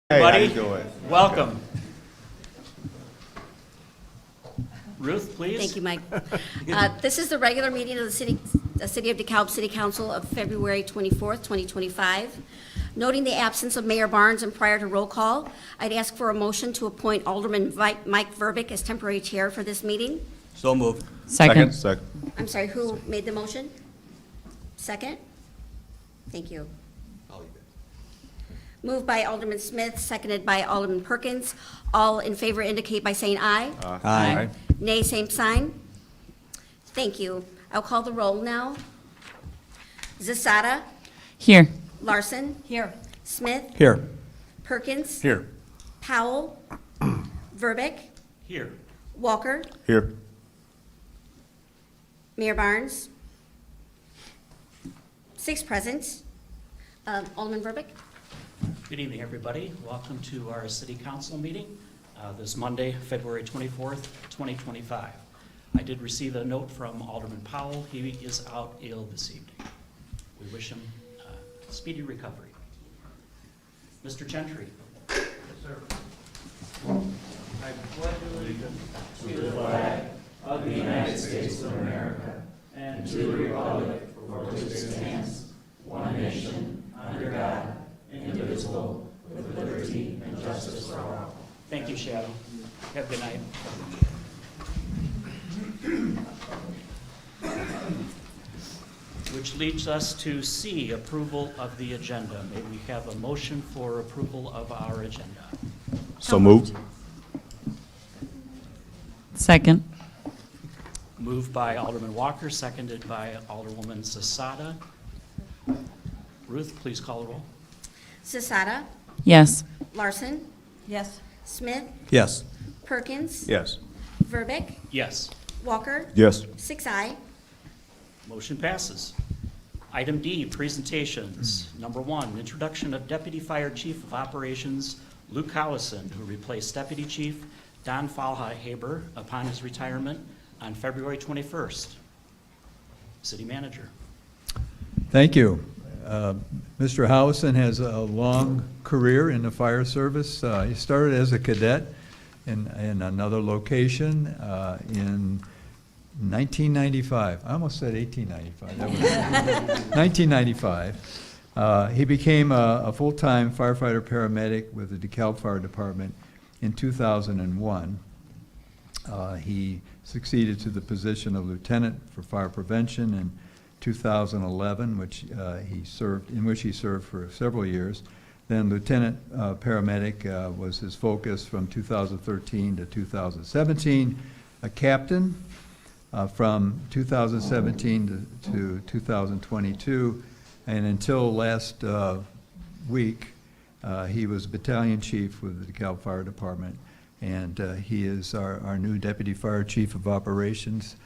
Hey, how Buddy, you doing? welcome. Ruth, please. Thank you, Mike. This is the regular meeting of the City of DeKalb City Council of February 24th, 2025. Noting the absence of Mayor Barnes and prior to roll call, I'd ask for a motion to appoint Alderman Mike Verbic as temporary chair for this meeting. So moved. Second. I'm sorry, who made the motion? Second? Thank you. Moved by Alderman Smith, seconded by Alderman Perkins. All in favor indicate by saying aye. Aye. Nay, same sign. Thank you. I'll call the roll now. Zasada, Here. Larson. Here. Smith, Here. Perkins. Here. Powell, Verbic, Here. Walker, Here. Mayor Barnes. 6 present. Alderman Verbic. Good evening, everybody. Welcome to our city council meeting this Monday, February 24th, 2025. I did receive a note from Alderman Powell. He is out ill this evening. We wish him speedy recovery. Mr. Gentry. Yes, sir. I pledge allegiance to the flag of the United States of America and to the republic for which it stands, one nation, under God, indivisible, with liberty and justice for all. Thank you, Shadow. Have a good night. Which leads us to C, approval of the agenda. May we have a motion for approval of our agenda? So moved. Second. Moved by Alderman Walker, seconded by Alderwoman Zasada. Ruth, please call the roll. Zasada, Yes. Larson, Yes. Smith, Yes. Perkins, Yes. Verbic, Yes. Walker, Yes. 6 aye. Motion passes. Item D, presentations. Number 1, introduction of Deputy Fire Chief of Operations Luke Howison, who replaced Deputy Chief Don Fahlhaber upon his retirement on February 21st. City Manager. Thank you. Mr. Howison has a long career in the fire service. He started as a cadet in another location in 1995. I almost said 1895. That was 1995. He became a full-time firefighter paramedic with the DeKalb Fire Department in 2001. He succeeded to the position of lieutenant for fire prevention in 2011, in which he served for several years. Then lieutenant paramedic was his focus from 2013 to 2017. A captain from 2017 to 2022, and until last week, he was battalion chief with the DeKalb Fire Department, and he is our new Deputy Fire Chief of Operations,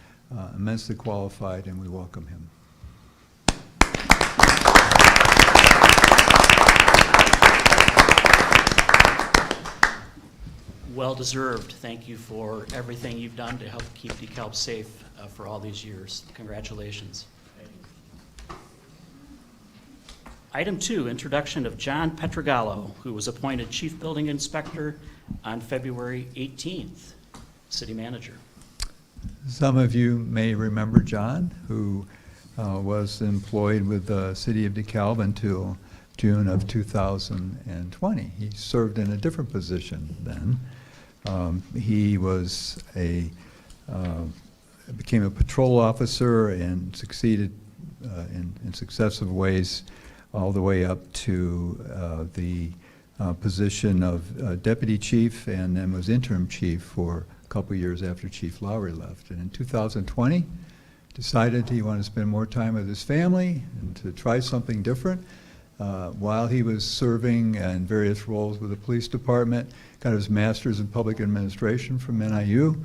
immensely qualified, and we welcome him. Well deserved. Thank you for everything you've done to help keep DeKalb safe for all these years. Congratulations. Item 2, introduction of John Petrogallo, who was appointed Chief Building Inspector on February 18th. City Manager. Some of you may remember John, who was employed with the City of DeKalb until June of 2020. He served in a different position then. He was became a patrol officer and succeeded in successive ways all the way up to the position of deputy chief, and then was interim chief for a couple years after Chief Lowry left. And in 2020, decided he wanted to spend more time with his family and to try something different. While he was serving in various roles with the police department, got his master's in public administration from NIU.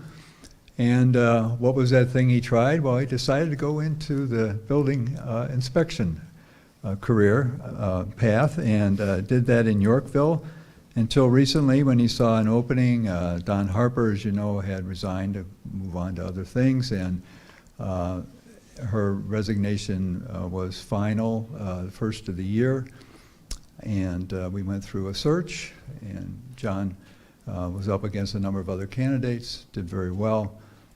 And what was that thing he tried? Well, he decided to go into the building inspection career path, and did that in Yorkville until recently when he saw an opening. Don Harper, as you know, had resigned to move on to other things, and her resignation was final the first of the year. And we went through a search, and John was up against a number of other candidates, did very well.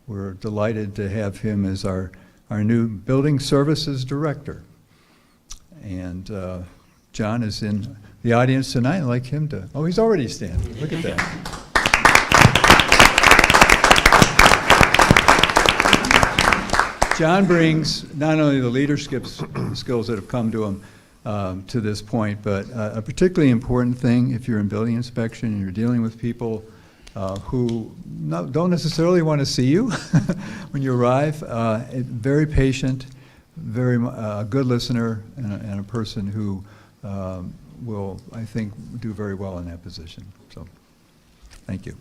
We're delighted to have him as our new Building Services Director. And John is in the audience tonight. I'd like him to, oh, he's already standing. Look at that. John brings not only the leadership skills that have come to him to this point, but a particularly important thing if you're in building inspection and you're dealing with people who don't necessarily want to see you when you arrive. Very patient, very good listener, and a person who will, I think, do very well in that position. So, thank you.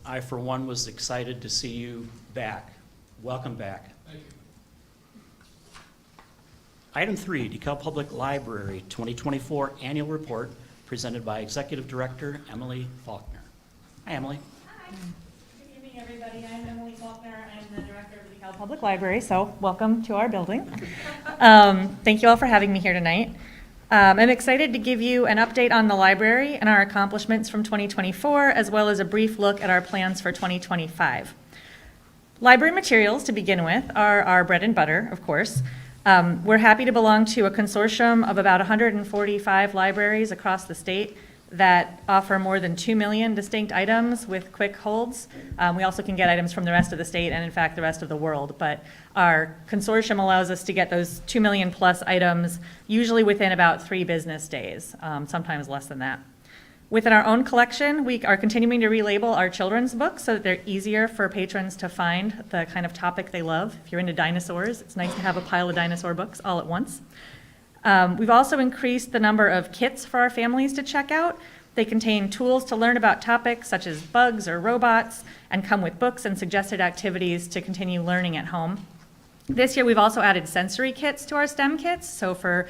I, for one, was excited to see you back. Welcome back. Thank you. Item 3, DeKalb Public Library 2024 Annual Report, presented by Executive Director Emily Faulkner. Hi, Emily. Hi. Good evening, everybody. I'm Emily Faulkner. I'm the director of the DeKalb Public Library, so welcome to our building. Thank you all for having me here tonight. I'm excited to give you an update on the library and our accomplishments from 2024, as well as a brief look at our plans for 2025. Library materials, to begin with, are our bread and butter, of course. We're happy to belong to a consortium of about 145 libraries across the state that offer more than 2 million distinct items with quick holds. We also can get items from the rest of the state and, in fact, the rest of the world. But our consortium allows us to get those 2 million plus items usually within about 3 business days, sometimes less than that. Within our own collection, we are continuing to relabel our children's books so that they're easier for patrons to find the kind of topic they love. If you're into dinosaurs, it's nice to have a pile of dinosaur books all at once. We've also increased the number of kits for our families to check out. They contain tools to learn about topics such as bugs or robots, and come with books and suggested activities to continue learning at home. This year, we've also added sensory kits to our STEM kits, so for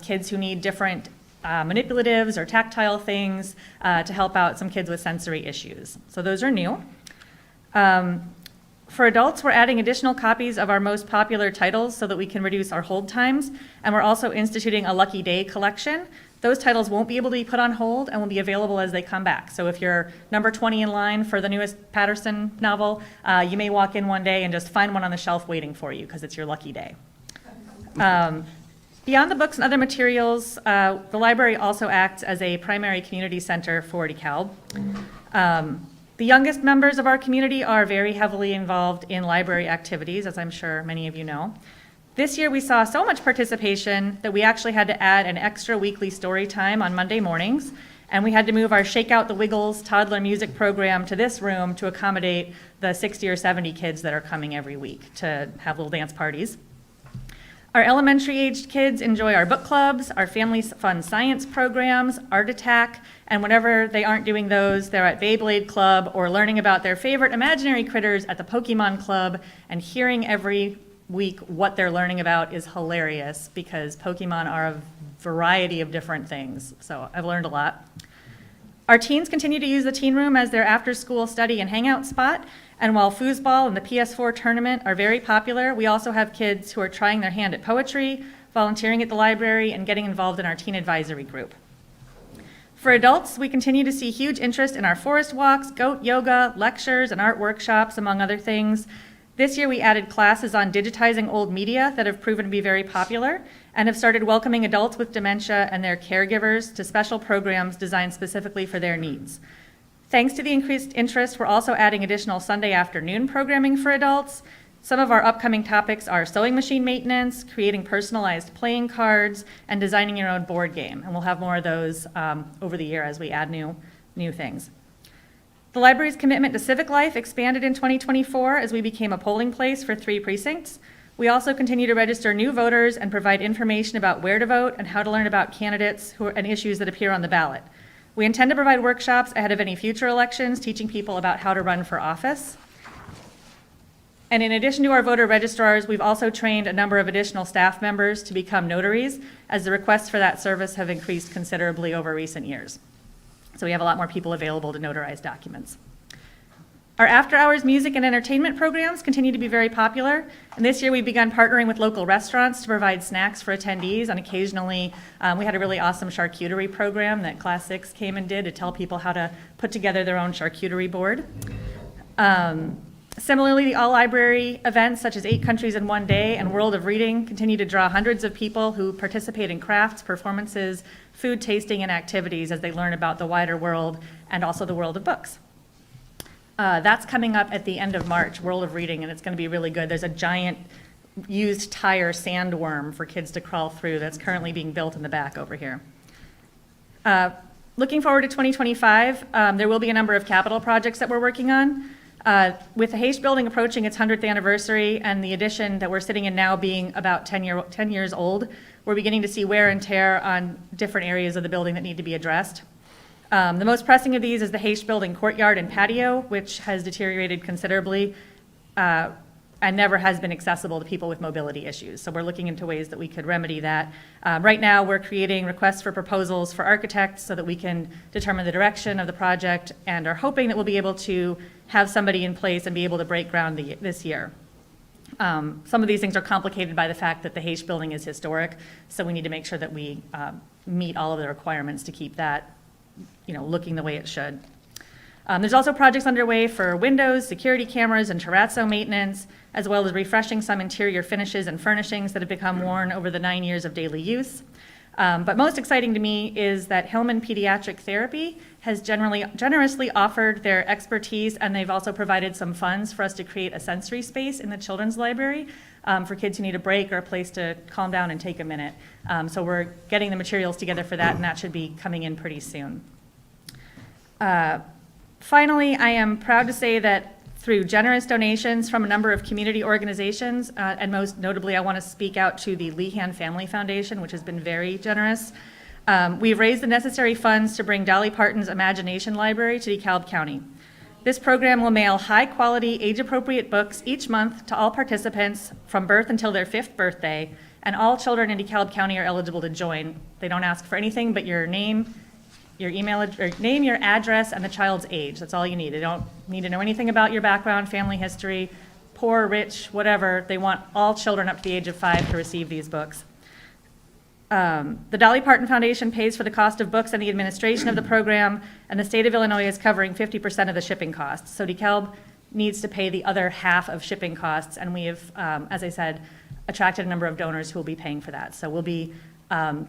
kids who need different manipulatives or tactile things to help out some kids with sensory issues. So those are new. For adults, we're adding additional copies of our most popular titles so that we can reduce our hold times, and we're also instituting a Lucky Day collection. Those titles won't be able to be put on hold and will be available as they come back. So if you're number 20 in line for the newest Patterson novel, you may walk in one day and just find one on the shelf waiting for you because it's your lucky day. Beyond the books and other materials, the library also acts as a primary community center for DeKalb. The youngest members of our community are very heavily involved in library activities, as I'm sure many of you know. This year we saw so much participation that we actually had to add an extra weekly story time on Monday mornings, and we had to move our Shake Out the Wiggles toddler music program to this room to accommodate the 60 or 70 kids that are coming every week to have little dance parties. Our elementary-aged kids enjoy our book clubs, our family fun science programs, Art Attack, and whenever they aren't doing those, they're at Beyblade Club or learning about their favorite imaginary critters at the Pokemon Club, and hearing every week what they're learning about is hilarious because Pokemon are a variety of different things, so I've learned a lot. Our teens continue to use the teen room as their after-school study and hangout spot. And while foosball and the PS4 tournament are very popular, we also have kids who are trying their hand at poetry, volunteering at the library, and getting involved in our teen advisory group. For adults, we continue to see huge interest in our forest walks, goat yoga, lectures, and art workshops, among other things. This year, we added classes on digitizing old media that have proven to be very popular, and have started welcoming adults with dementia and their caregivers to special programs designed specifically for their needs. Thanks to the increased interest, we're also adding additional Sunday afternoon programming for adults. Some of our upcoming topics are sewing machine maintenance, creating personalized playing cards, and designing your own board game. And we'll have more of those over the year as we add new things. The library's commitment to civic life expanded in 2024 as we became a polling place for 3 precincts. We also continue to register new voters and provide information about where to vote and how to learn about candidates and issues that appear on the ballot. We intend to provide workshops ahead of any future elections, teaching people about how to run for office. And in addition to our voter registrars, we've also trained a number of additional staff members to become notaries, as the requests for that service have increased considerably over recent years. So we have a lot more people available to notarize documents. Our after-hours music and entertainment programs continue to be very popular, and this year we've begun partnering with local restaurants to provide snacks for attendees, and occasionally we had a really awesome charcuterie program that Class 6 came and did to tell people how to put together their own charcuterie board. Similarly, the all-library events such as 8 Countries in One Day and World of Reading continue to draw hundreds of people who participate in crafts, performances, food tasting, and activities as they learn about the wider world and also the world of books. That's coming up at the end of March, World of Reading, and it's going to be really good. There's a giant used tire sandworm for kids to crawl through that's currently being built in the back over here. Looking forward to 2025, there will be a number of capital projects that we're working on. With the Hayes Building approaching its 100th anniversary and the addition that we're sitting in now being about 10 years old, we're beginning to see wear and tear on different areas of the building that need to be addressed. The most pressing of these is the Hayes Building courtyard and patio, which has deteriorated considerably and never has been accessible to people with mobility issues. So we're looking into ways that we could remedy that. Right now, we're creating requests for proposals for architects so that we can determine the direction of the project and are hoping that we'll be able to have somebody in place and be able to break ground this year. Some of these things are complicated by the fact that the Hayes Building is historic, so we need to make sure that we meet all of the requirements to keep that looking the way it should. There's also projects underway for windows, security cameras, and terrazzo maintenance, as well as refreshing some interior finishes and furnishings that have become worn over the 9 years of daily use. But most exciting to me is that Hillman Pediatric Therapy has generously offered their expertise, and they've also provided some funds for us to create a sensory space in the children's library for kids who need a break or a place to calm down and take a minute. So we're getting the materials together for that, and that should be coming in pretty soon. Finally, I am proud to say that through generous donations from a number of community organizations, and most notably I want to speak out to the Lehan Family Foundation, which has been very generous. We've raised the necessary funds to bring Dolly Parton's Imagination Library to DeKalb County. This program will mail high-quality, age-appropriate books each month to all participants from birth until their 5th birthday, and all children in DeKalb County are eligible to join. They don't ask for anything but your name, your your address, and the child's age. That's all you need. They don't need to know anything about your background, family history, poor, rich, whatever. They want all children up to the age of 5 to receive these books. The Dolly Parton Foundation pays for the cost of books and the administration of the program, and the state of Illinois is covering 50% of the shipping costs. So DeKalb needs to pay the other half of shipping costs, and we have, as I said, attracted a number of donors who will be paying for that. So we'll be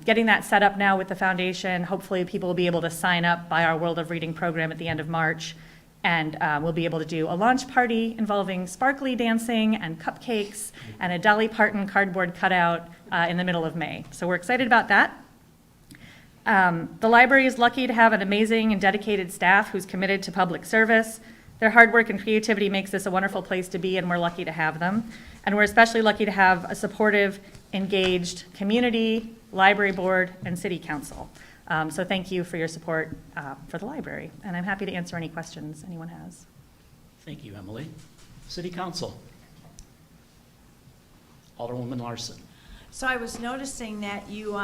getting that set up now with the foundation. Hopefully people will be able to sign up by our World of Reading program at the end of March, and we'll be able to do a launch party involving sparkly dancing and cupcakes and a Dolly Parton cardboard cutout in the middle of May. So we're excited about that. The library is lucky to have an amazing and dedicated staff who's committed to public service. Their hard work and creativity makes this a wonderful place to be, and we're lucky to have them. And we're especially lucky to have a supportive, engaged community, library board, and city council. So thank you for your support for the library, and I'm happy to answer any questions anyone has. Thank you, Emily. City Council. Alderwoman Larson. So I was noticing that you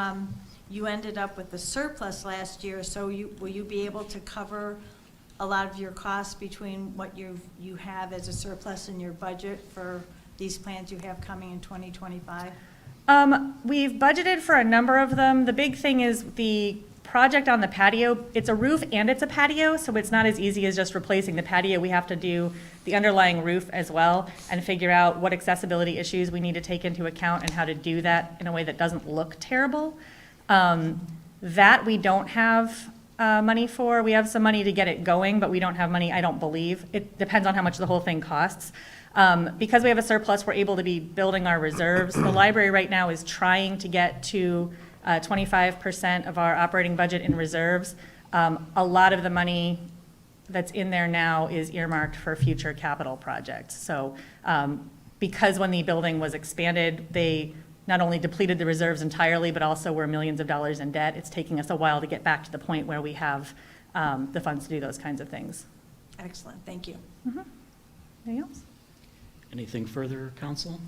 ended up with a surplus last year, so will you be able to cover a lot of your costs between what you have as a surplus in your budget for these plans you have coming in 2025? We've budgeted for a number of them. The big thing is the project on the patio. It's a roof and it's a patio, so it's not as easy as just replacing the patio. We have to do the underlying roof as well and figure out what accessibility issues we need to take into account and how to do that in a way that doesn't look terrible. That we don't have money for. We have some money to get it going, but we don't have money, I don't believe. It depends on how much the whole thing costs. Because we have a surplus, we're able to be building our reserves. The library right now is trying to get to 25% of our operating budget in reserves. A lot of the money that's in there now is earmarked for future capital projects. So because when the building was expanded, they not only depleted the reserves entirely, but also were millions of dollars in debt. It's taking us a while to get back to the point where we have the funds to do those kinds of things. Excellent, thank you. Anything else? Anything further, council?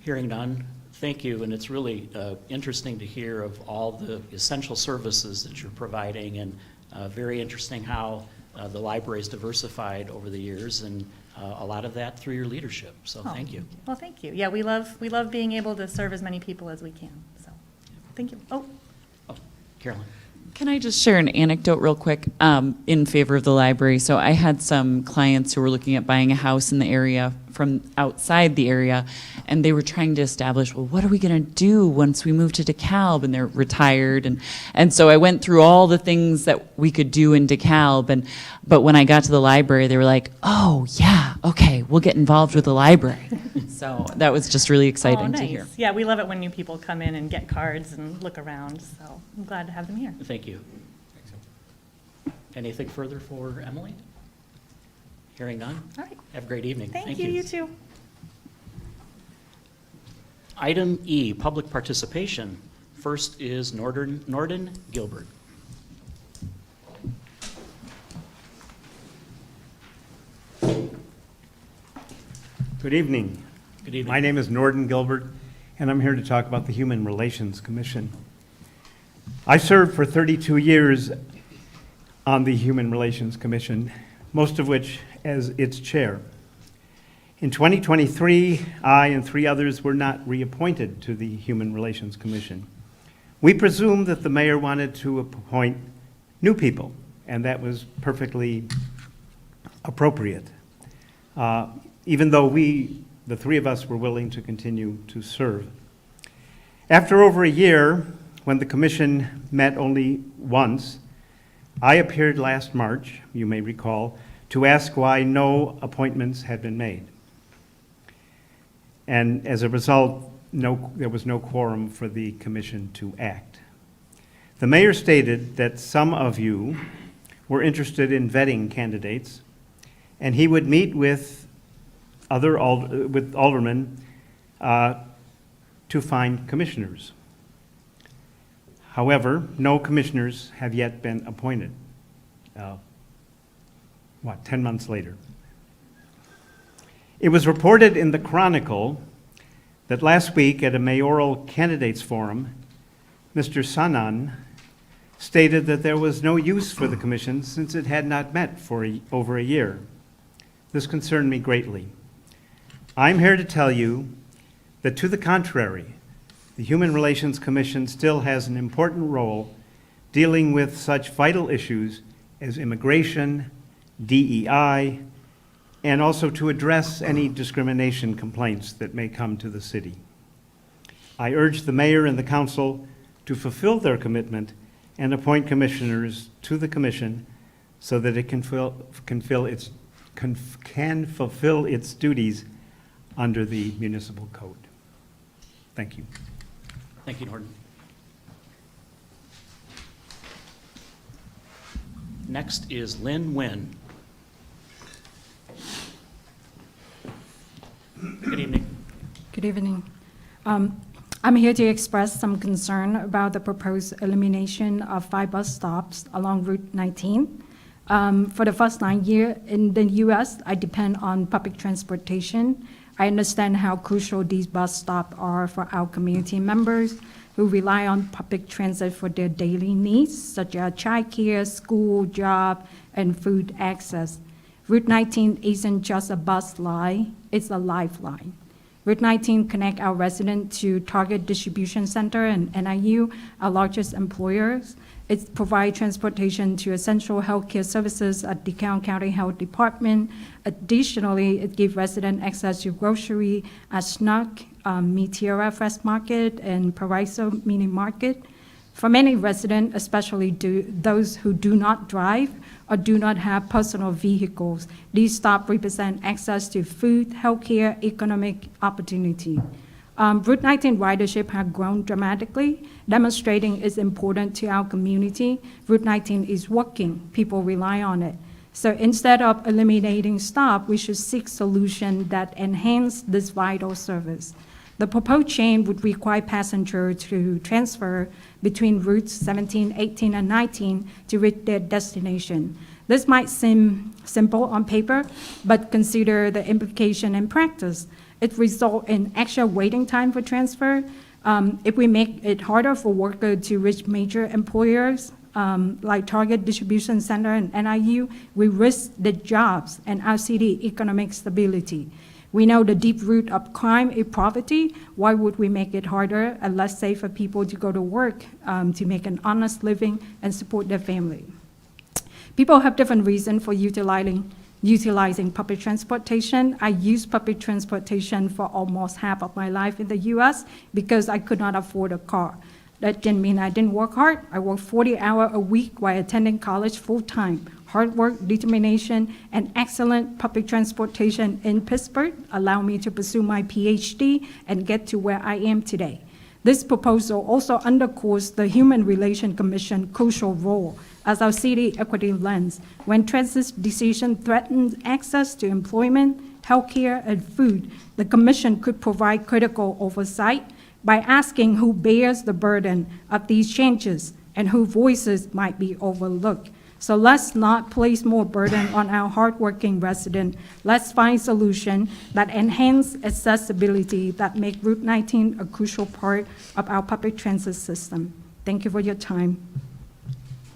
Hearing none, thank you, and it's really interesting to hear of all the essential services that you're providing, and very interesting how The library's diversified over the years, and a lot of that through your leadership, so Oh, thank you. Well, thank you. Yeah, we love being able to serve as many people as we can, so, thank you. Oh, Oh, Carolyn. Can I just share an anecdote real quick in favor of the library? So I had some clients who were looking at buying a house in the area from outside the area, and they were trying to establish, well, what are we going to do once we move to DeKalb? And they're retired, and so I went through all the things that we could do in DeKalb, but when I got to the library, they were like, oh yeah, okay, we'll get involved with the library. So that was just really exciting nice. to hear. Yeah, we love it when new people come in and get cards and look around, so I'm glad to have them here. Thank you. Anything further for Emily? Hearing none? All right. Have a great evening. Thank you, you too. Item E, public participation. First is Norden Gilbert. Good evening. Good evening. My name is Norden Gilbert, and I'm here to talk about the Human Relations Commission. I served for 32 years on the Human Relations Commission, most of which as its chair. In 2023, I and 3 others were not reappointed to the Human Relations Commission. We presumed that the mayor wanted to appoint new people, and that was perfectly appropriate. Even though the 3 of us, were willing to continue to serve. After over a year, when the commission met only once, I appeared last March, you may recall, to ask why no appointments had been made. And as a result, there was no quorum for the commission to act. The mayor stated that some of you were interested in vetting candidates, and he would meet with aldermen to find commissioners. However, no commissioners have yet been appointed. 10 months later. It was reported in the Chronicle that last week at a mayoral candidates forum, Mr. Sanan stated that there was no use for the commission since it had not met for over a year. This concerned me greatly. I'm here to tell you that to the contrary, the Human Relations Commission still has an important role dealing with such vital issues as immigration, DEI, and also to address any discrimination complaints that may come to the city. I urge the mayor and the council to fulfill their commitment and appoint commissioners to the commission so that it can fulfill its duties under the municipal code. Thank you. Thank you, Norden. Next is Lynn Nguyen. Good evening. Good evening. I'm here to express some concern about the proposed elimination of 5 bus stops along Route 19. For the first 9 years in the U.S., I depend on public transportation. I understand how crucial these bus stops are for our community members who rely on public transit for their daily needs, such as childcare, school, job, and food access. Route 19 isn't just a bus line, it's a lifeline. Route 19 connects our residents to Target Distribution Center and NIU, our largest employers. It provides transportation to essential healthcare services at DeKalb County Health Department. Additionally, it gives residents access to grocery at Snuck, Meteora Fresh Market, and Paraiso Mini Market. For many residents, especially those who do not drive or do not have personal vehicles, these stops represent access to food, healthcare, economic opportunity. Route 19 ridership has grown dramatically, demonstrating its importance to our community. Route 19 is working. People rely on it. So instead of eliminating stop, we should seek solutions that enhance this vital service. The proposed change would require passengers to transfer between routes 17, 18, and 19 to reach their destination. This might seem simple on paper, but consider the implication in practice. It results in extra waiting time for transfer. If we make it harder for workers to reach major employers, like Target Distribution Center and NIU, we risk the jobs and our city economic stability. We know the deep root of crime is poverty. Why would we make it harder and less safe for people to go to work, to make an honest living and support their family? People have different reasons for utilizing public transportation. I used public transportation for almost half of my life in the US because I could not afford a car. That didn't mean I didn't work hard. I worked 40 hours a week while attending college full-time. Hard work, determination, and excellent public transportation in Pittsburgh allowed me to pursue my PhD and get to where I am today. This proposal also underscores the Human Relations Commission crucial role as our city equity lens. When transit decisions threaten access to employment, healthcare, and food, the commission could provide critical oversight by asking who bears the burden of these changes and whose voices might be overlooked. So let's not place more burden on our hardworking residents. Let's find solutions that enhance accessibility, that make Route 19 a crucial part of our public transit system. Thank you for your time.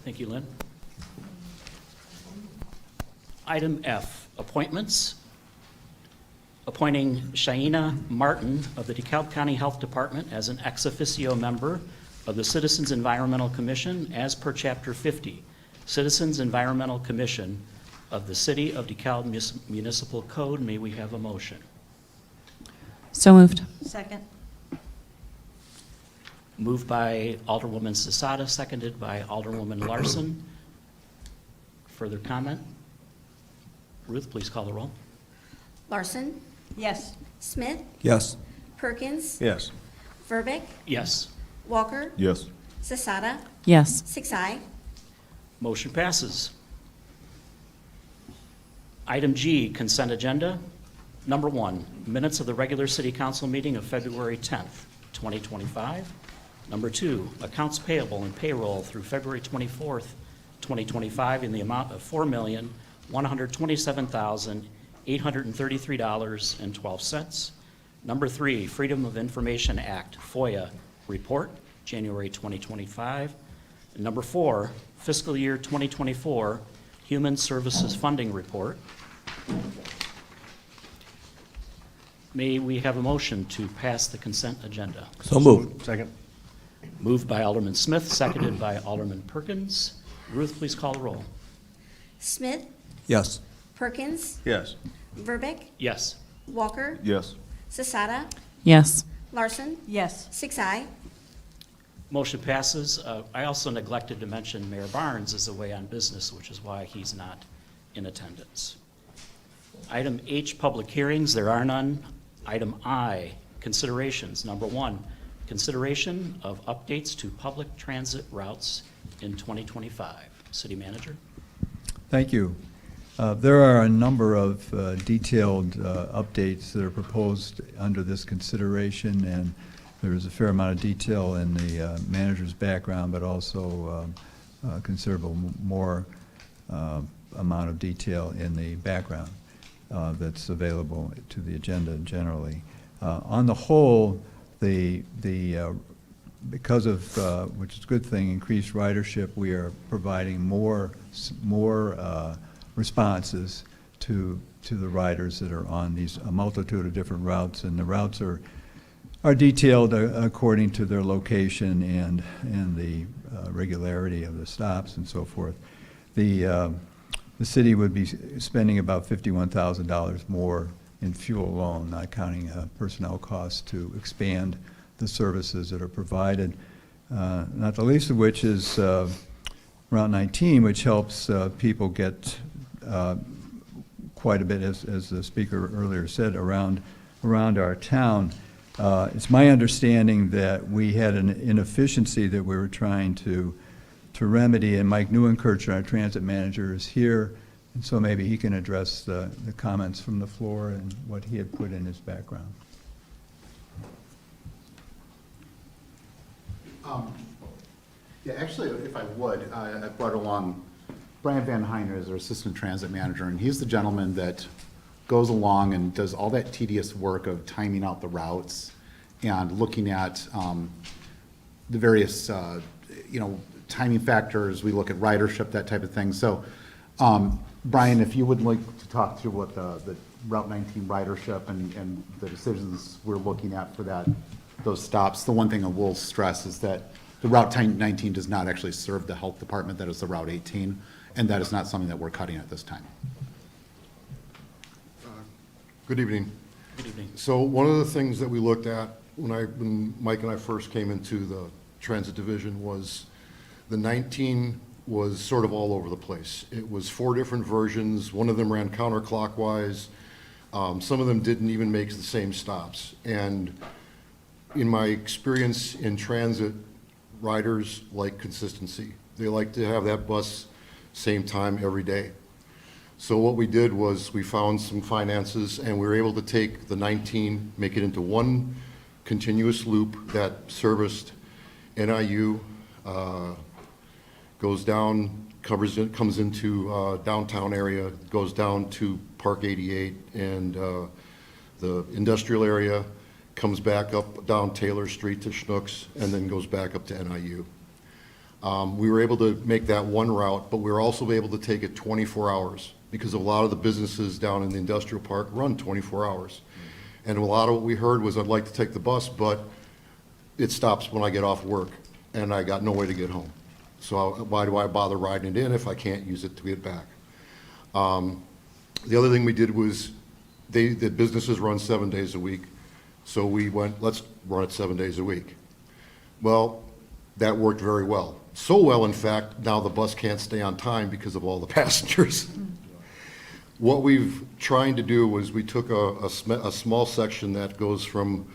Thank you, Lynn. Item F, appointments. Appointing Shaina Martin of the DeKalb County Health Department as an ex officio member of the Citizens Environmental Commission as per Chapter 50, Citizens Environmental Commission of the City of DeKalb Municipal Code. May we have a motion? So moved. Second. Moved by Alderwoman Sisada, seconded by Alderwoman Larson. Further comment? Ruth, please call the roll. Larson, Yes. Smith, Yes. Perkins, Yes. Verbic, Yes. Walker, Yes. Sisada, Yes. 6 Motion passes. Item G, consent agenda. Number 1, minutes of the regular city council meeting of February 10th, 2025. Number 2, accounts payable and payroll through February 24th, 2025 in the amount of $4,127,833.12. Number 3, Freedom of Information Act, FOIA report, January 2025. And number 4, fiscal year 2024 Human Services Funding Report. May we have a motion to pass the consent agenda? So moved. Second. Moved by Alderman Smith, seconded by Alderman Perkins. Ruth, please call the roll. Smith, Yes. Perkins, Yes. Verbic, Yes. Walker, Yes. Sisada, Yes. Larson, Yes. 6 Motion passes. I also neglected to mention Mayor Barnes is away on business, which is why he's not in attendance. Item H, public hearings. There are none. Item I, considerations. Number 1, consideration of updates to public transit routes in 2025. City Manager. Thank you. There are a number of detailed updates that are proposed under this consideration, and there is a fair amount of detail in the manager's background, but also considerable more amount of detail in the background that's available to the agenda generally. On the whole, because of, which is a good thing, increased ridership, we are providing more responses to the riders that are on these, a multitude of different routes, and the routes are detailed according to their location and the regularity of the stops and so forth. The city would be spending about $51,000 more in fuel alone, not counting personnel costs, to expand the services that are provided, not the least of which is Route 19, which helps people get quite a bit, as the speaker earlier said, around our town. It's my understanding that we had an inefficiency that we were trying to remedy, and Mike Newenkirch, our transit manager, is here, and so maybe he can address the comments from the floor and what he had put in his background. Yeah, actually, if I would, I brought along Brian Van Heiner as our assistant transit manager, and he's the gentleman that goes along and does all that tedious work of timing out the routes and looking at the various, timing factors, we look at ridership, that type of thing. So, Brian, if you would like to talk through what the Route 19 ridership and the decisions we're looking at for those stops. The one thing I will stress is that the Route 19 does not actually serve the health department, that is the Route 18, and that is not something that we're cutting at this time. Good evening. Good evening. So one of the things that we looked at when Mike and I first came into the transit division was the 19 was sort of all over the place. It was 4 different versions. One of them ran counterclockwise. Some of them didn't even make the same stops. And in my experience in transit, riders like consistency. They like to have that bus same time every day. So what we did was we found some finances and we were able to take the 19, make it into one continuous loop that serviced NIU, goes down, comes into downtown area, goes down to Park 88 and the industrial area, comes back up down Taylor Street to Schnucks, and then goes back up to NIU. We were able to make that one route, but we were also able to take it 24 hours because a lot of the businesses down in the industrial park run 24 hours. And a lot of what we heard was, I'd like to take the bus, but it stops when I get off work, and I got no way to get home. So why do I bother riding it in if I can't use it to get back? The other thing we did was, the businesses run 7 days a week, so we went, let's run it 7 days a week. Well, that worked very well. So well, in fact, now the bus can't stay on time because of all the passengers. What we've trying to do was we took a small section that goes from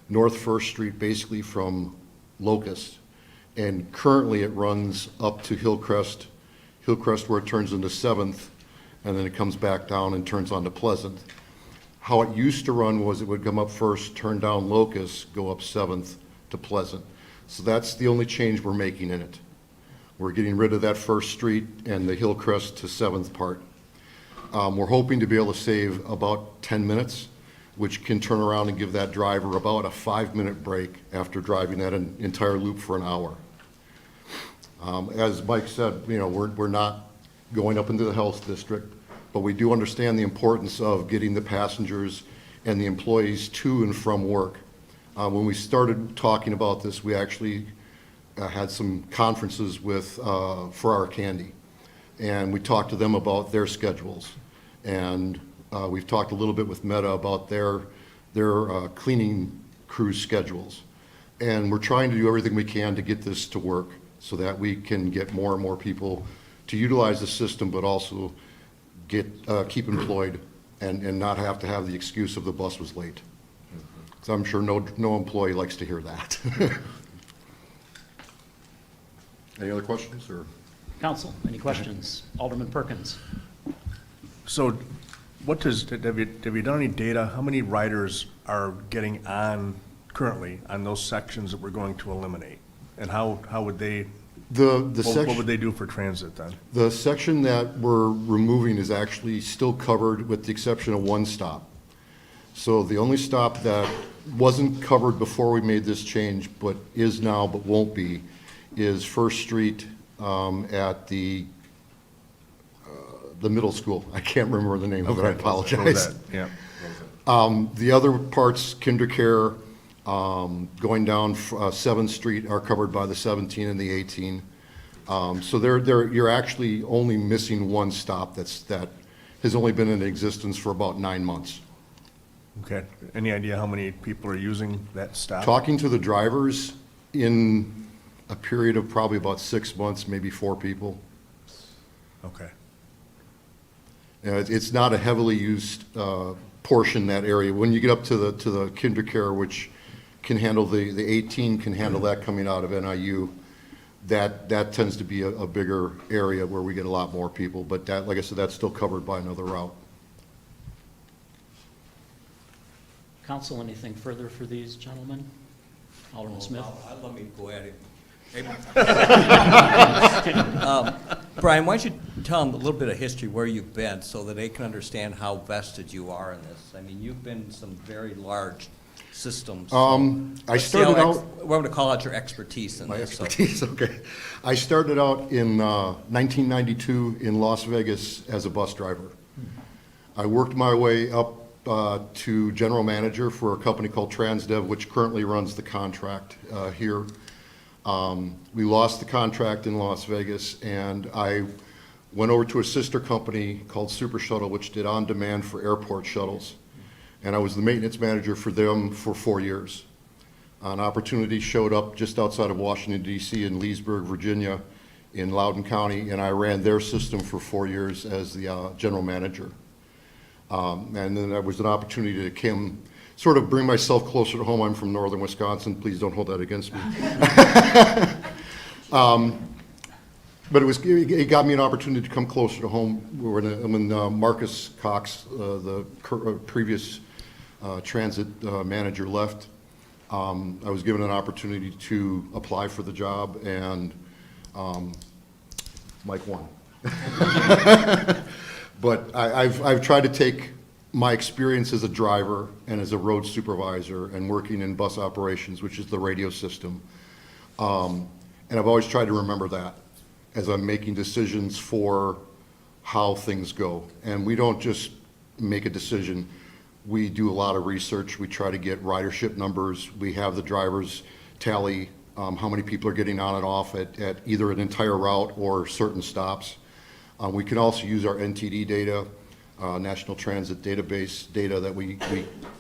North First Street, basically from Locust, and currently it runs up to Hillcrest where it turns into 7th, and then it comes back down and turns onto Pleasant. How it used to run was it would come up first, turn down Locust, go up 7th to Pleasant. So that's the only change we're making in it. We're getting rid of that First Street and the Hillcrest to 7th part. We're hoping to be able to save about 10 minutes, which can turn around and give that driver about a 5-minute break after driving that entire loop for an hour. As Mike said, you know, we're not going up into the health district, but we do understand the importance of getting the passengers and the employees to and from work. When we started talking about this, we actually had some conferences with for our candy, and we talked to them about their schedules, and we've talked a little bit with Meta about their cleaning crew schedules, and we're trying to do everything we can to get this to work so that we can get more and more people to utilize the system, but also keep employed and not have to have the excuse of the bus was late. So I'm sure no employee likes to hear that. Any other questions, or? Council, any questions? Alderman Perkins. So have you done any data? How many riders are getting on currently on those sections that we're going to eliminate? And how would they, what would they do for transit then? The section that we're removing is actually still covered with the exception of one stop. So the only stop that wasn't covered before we made this change, but is now, but won't be, is First Street at the middle school. I can't remember the name of it, I apologize. Yeah. The other parts, KinderCare, going down 7th Street are covered by the 17 and the 18. So you're actually only missing one stop that has only been in existence for about 9 months. Okay. Any idea how many people are using that stop? Talking to the drivers, in a period of probably about 6 months, maybe 4 people. Okay. It's not a heavily used portion, that area. When you get up to the KinderCare, which can handle the 18, can handle that coming out of NIU, that tends to be a bigger area where we get a lot more people. But that, like I said, that's still covered by another route. Council, anything further for these gentlemen? Alderman Smith? Let me go at it. Brian, why don't you tell them a little bit of history where you've been so that they can understand how vested you are in this? I mean, you've been in some very large systems. I started out. going to call out your expertise in My this. so- expertise, okay. I started out in 1992 in Las Vegas as a bus driver. I worked my way up to general manager for a company called Transdev, which currently runs the contract here. We lost the contract in Las Vegas, and I went over to a sister company called Super Shuttle, which did on-demand for airport shuttles. And I was the maintenance manager for them for 4 years. An opportunity showed up just outside of Washington, D.C. in Leesburg, Virginia, in Loudoun County, and I ran their system for 4 years as the general manager. And then there was an opportunity to come, sort of bring myself closer to home. I'm from northern Wisconsin. Please don't hold that against me. But it got me an opportunity to come closer to home. When Marcus Cox, the previous transit manager, left, I was given an opportunity to apply for the job, and Mike won. But I've tried to take my experience as a driver and as a road supervisor and working in bus operations, which is the radio system, and I've always tried to remember that as I'm making decisions for how things go. And we don't just make a decision. We do a lot of research. We try to get ridership numbers. We have the drivers tally how many people are getting on and off at either an entire route or certain stops. We can also use our NTD data, National Transit Database data that we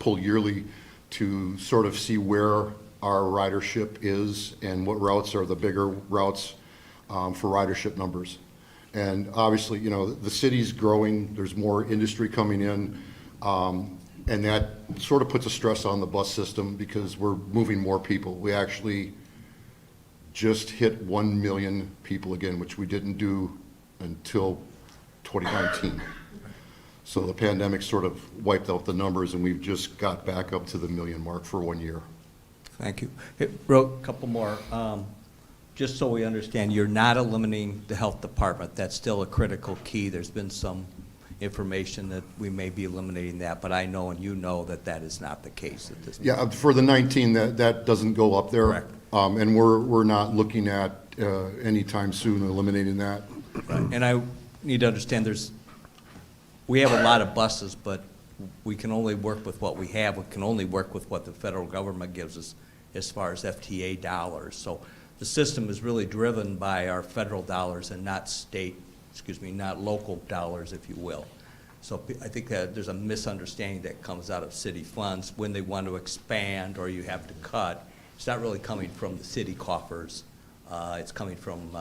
pull yearly to sort of see where our ridership is and what routes are the bigger routes for ridership numbers. And obviously, the city's growing, there's more industry coming in, and that sort of puts a stress on the bus system because we're moving more people. We actually just hit 1 million people again, which we didn't do until 2019. So the pandemic sort of wiped out the numbers, and we've just got back up to the million mark for 1 year. Thank you. Hey, Brooke, a couple more. Just so we understand, you're not eliminating the health department. That's still a critical key. There's been some information that we may be eliminating that, but I know and you know that that is not the case at this point. Yeah, for the 19, that doesn't go up there. Correct. And we're not looking at anytime soon eliminating that. Right. And I need to understand we have a lot of buses, but we can only work with what we have. We can only work with what the federal government gives us as far as FTA dollars. So the system is really driven by our federal dollars and not not local dollars, if you will. So I think that there's a misunderstanding that comes out of city funds when they want to expand or you have to cut. It's not really coming from the city coffers. It's coming from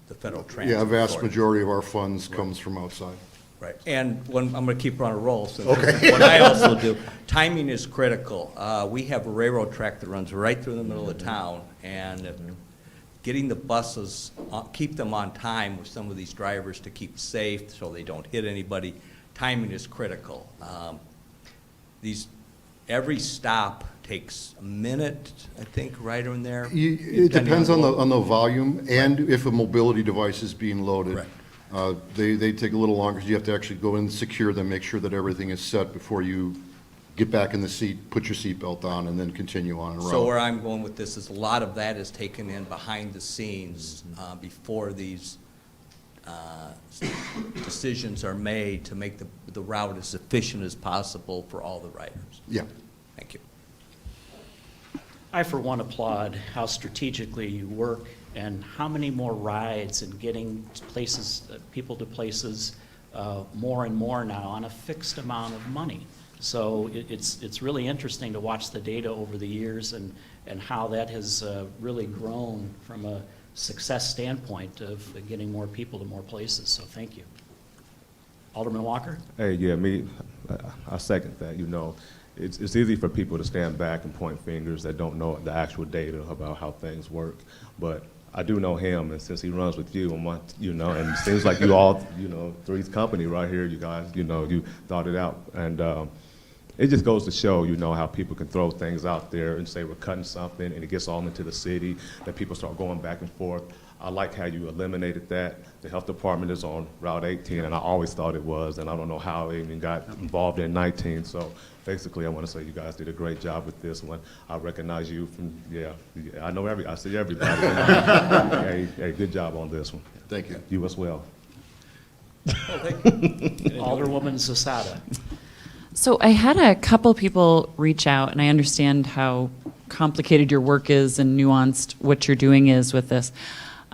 the federal transit. Yeah, a vast authority. majority of our funds comes from outside. Right, and I'm going to keep on a roll, since what I also do. Timing is critical. We have a railroad track that runs right through the middle of town, and getting the buses, keep them on time with some of these drivers to keep safe so they don't hit anybody. Timing is critical. Every stop takes a minute, I think, right in there. It depends on the volume and if a mobility device is being loaded. Right. They take a little longer because you have to actually go in and secure them, make sure that everything is set before you get back in the seat, put your seatbelt on, and then continue on and route. So where I'm going with this is a lot of that is taken in behind the scenes before these decisions are made to make the route as efficient as possible for all the riders. Yeah. Thank you. I, for one, applaud how strategically you work and how many more rides and getting places, people to places more and more now on a fixed amount of money. So it's really interesting to watch the data over the years and how that has really grown from a success standpoint of getting more people to more places. So thank you. Alderman Walker? Hey, yeah, I second that. It's easy for people to stand back and point fingers that don't know the actual data about how things work. But I do know him, and since he runs with you, and it seems like you all, Three's Company right here, you guys, you thought it out. And it just goes to show, you know, how people can throw things out there and say we're cutting something, and it gets all into the city, that people start going back and forth. I like how you eliminated that. The health department is on Route 18, and I always thought it was, and I don't know how it even got involved in 19. So basically, I want to say you guys did a great job with this one. I recognize you from, I know I see everybody. Hey, good job on this one. Thank you. You as well. Alderwoman Zasada. So I had a couple people reach out, and I understand how complicated your work is and nuanced what you're doing is with this.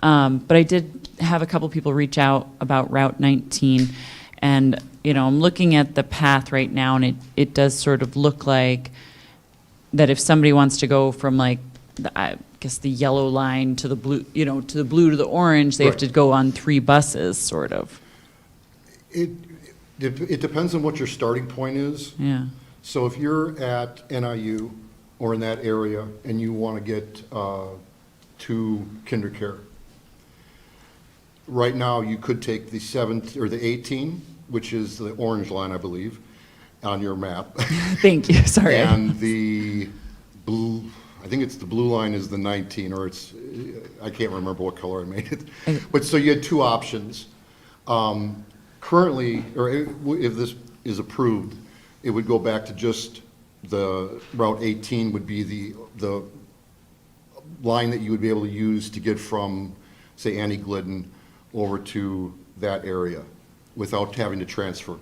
But I did have a couple people reach out about Route 19, and I'm looking at the path right now, and it does sort of look like that if somebody wants to go from I guess the yellow line to the blue, to the blue to the orange, they have to go on 3 buses, sort of. It depends on what your starting point is. Yeah. So if you're at NIU or in that area and you want to get to KinderCare, right now you could take the 17 or the 18, which is the orange line, I believe, on your map. Thank you. Sorry. And the blue, I think it's the blue line is the 19, or I can't remember what color I made it. But so you had 2 options. Currently, or if this is approved, it would go back to just the Route 18 would be the line that you would be able to use to get from, say, Annie Glidden over to that area without having to transfer.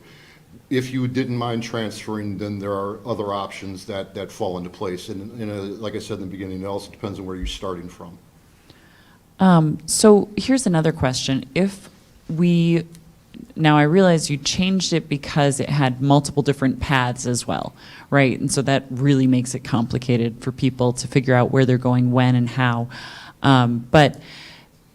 If you didn't mind transferring, then there are other options that fall into place. And like I said in the beginning, it also depends on where you're starting from. So here's another question. Now I realize you changed it because it had multiple different paths as well, right? And so that really makes it complicated for people to figure out where they're going, when, and how. But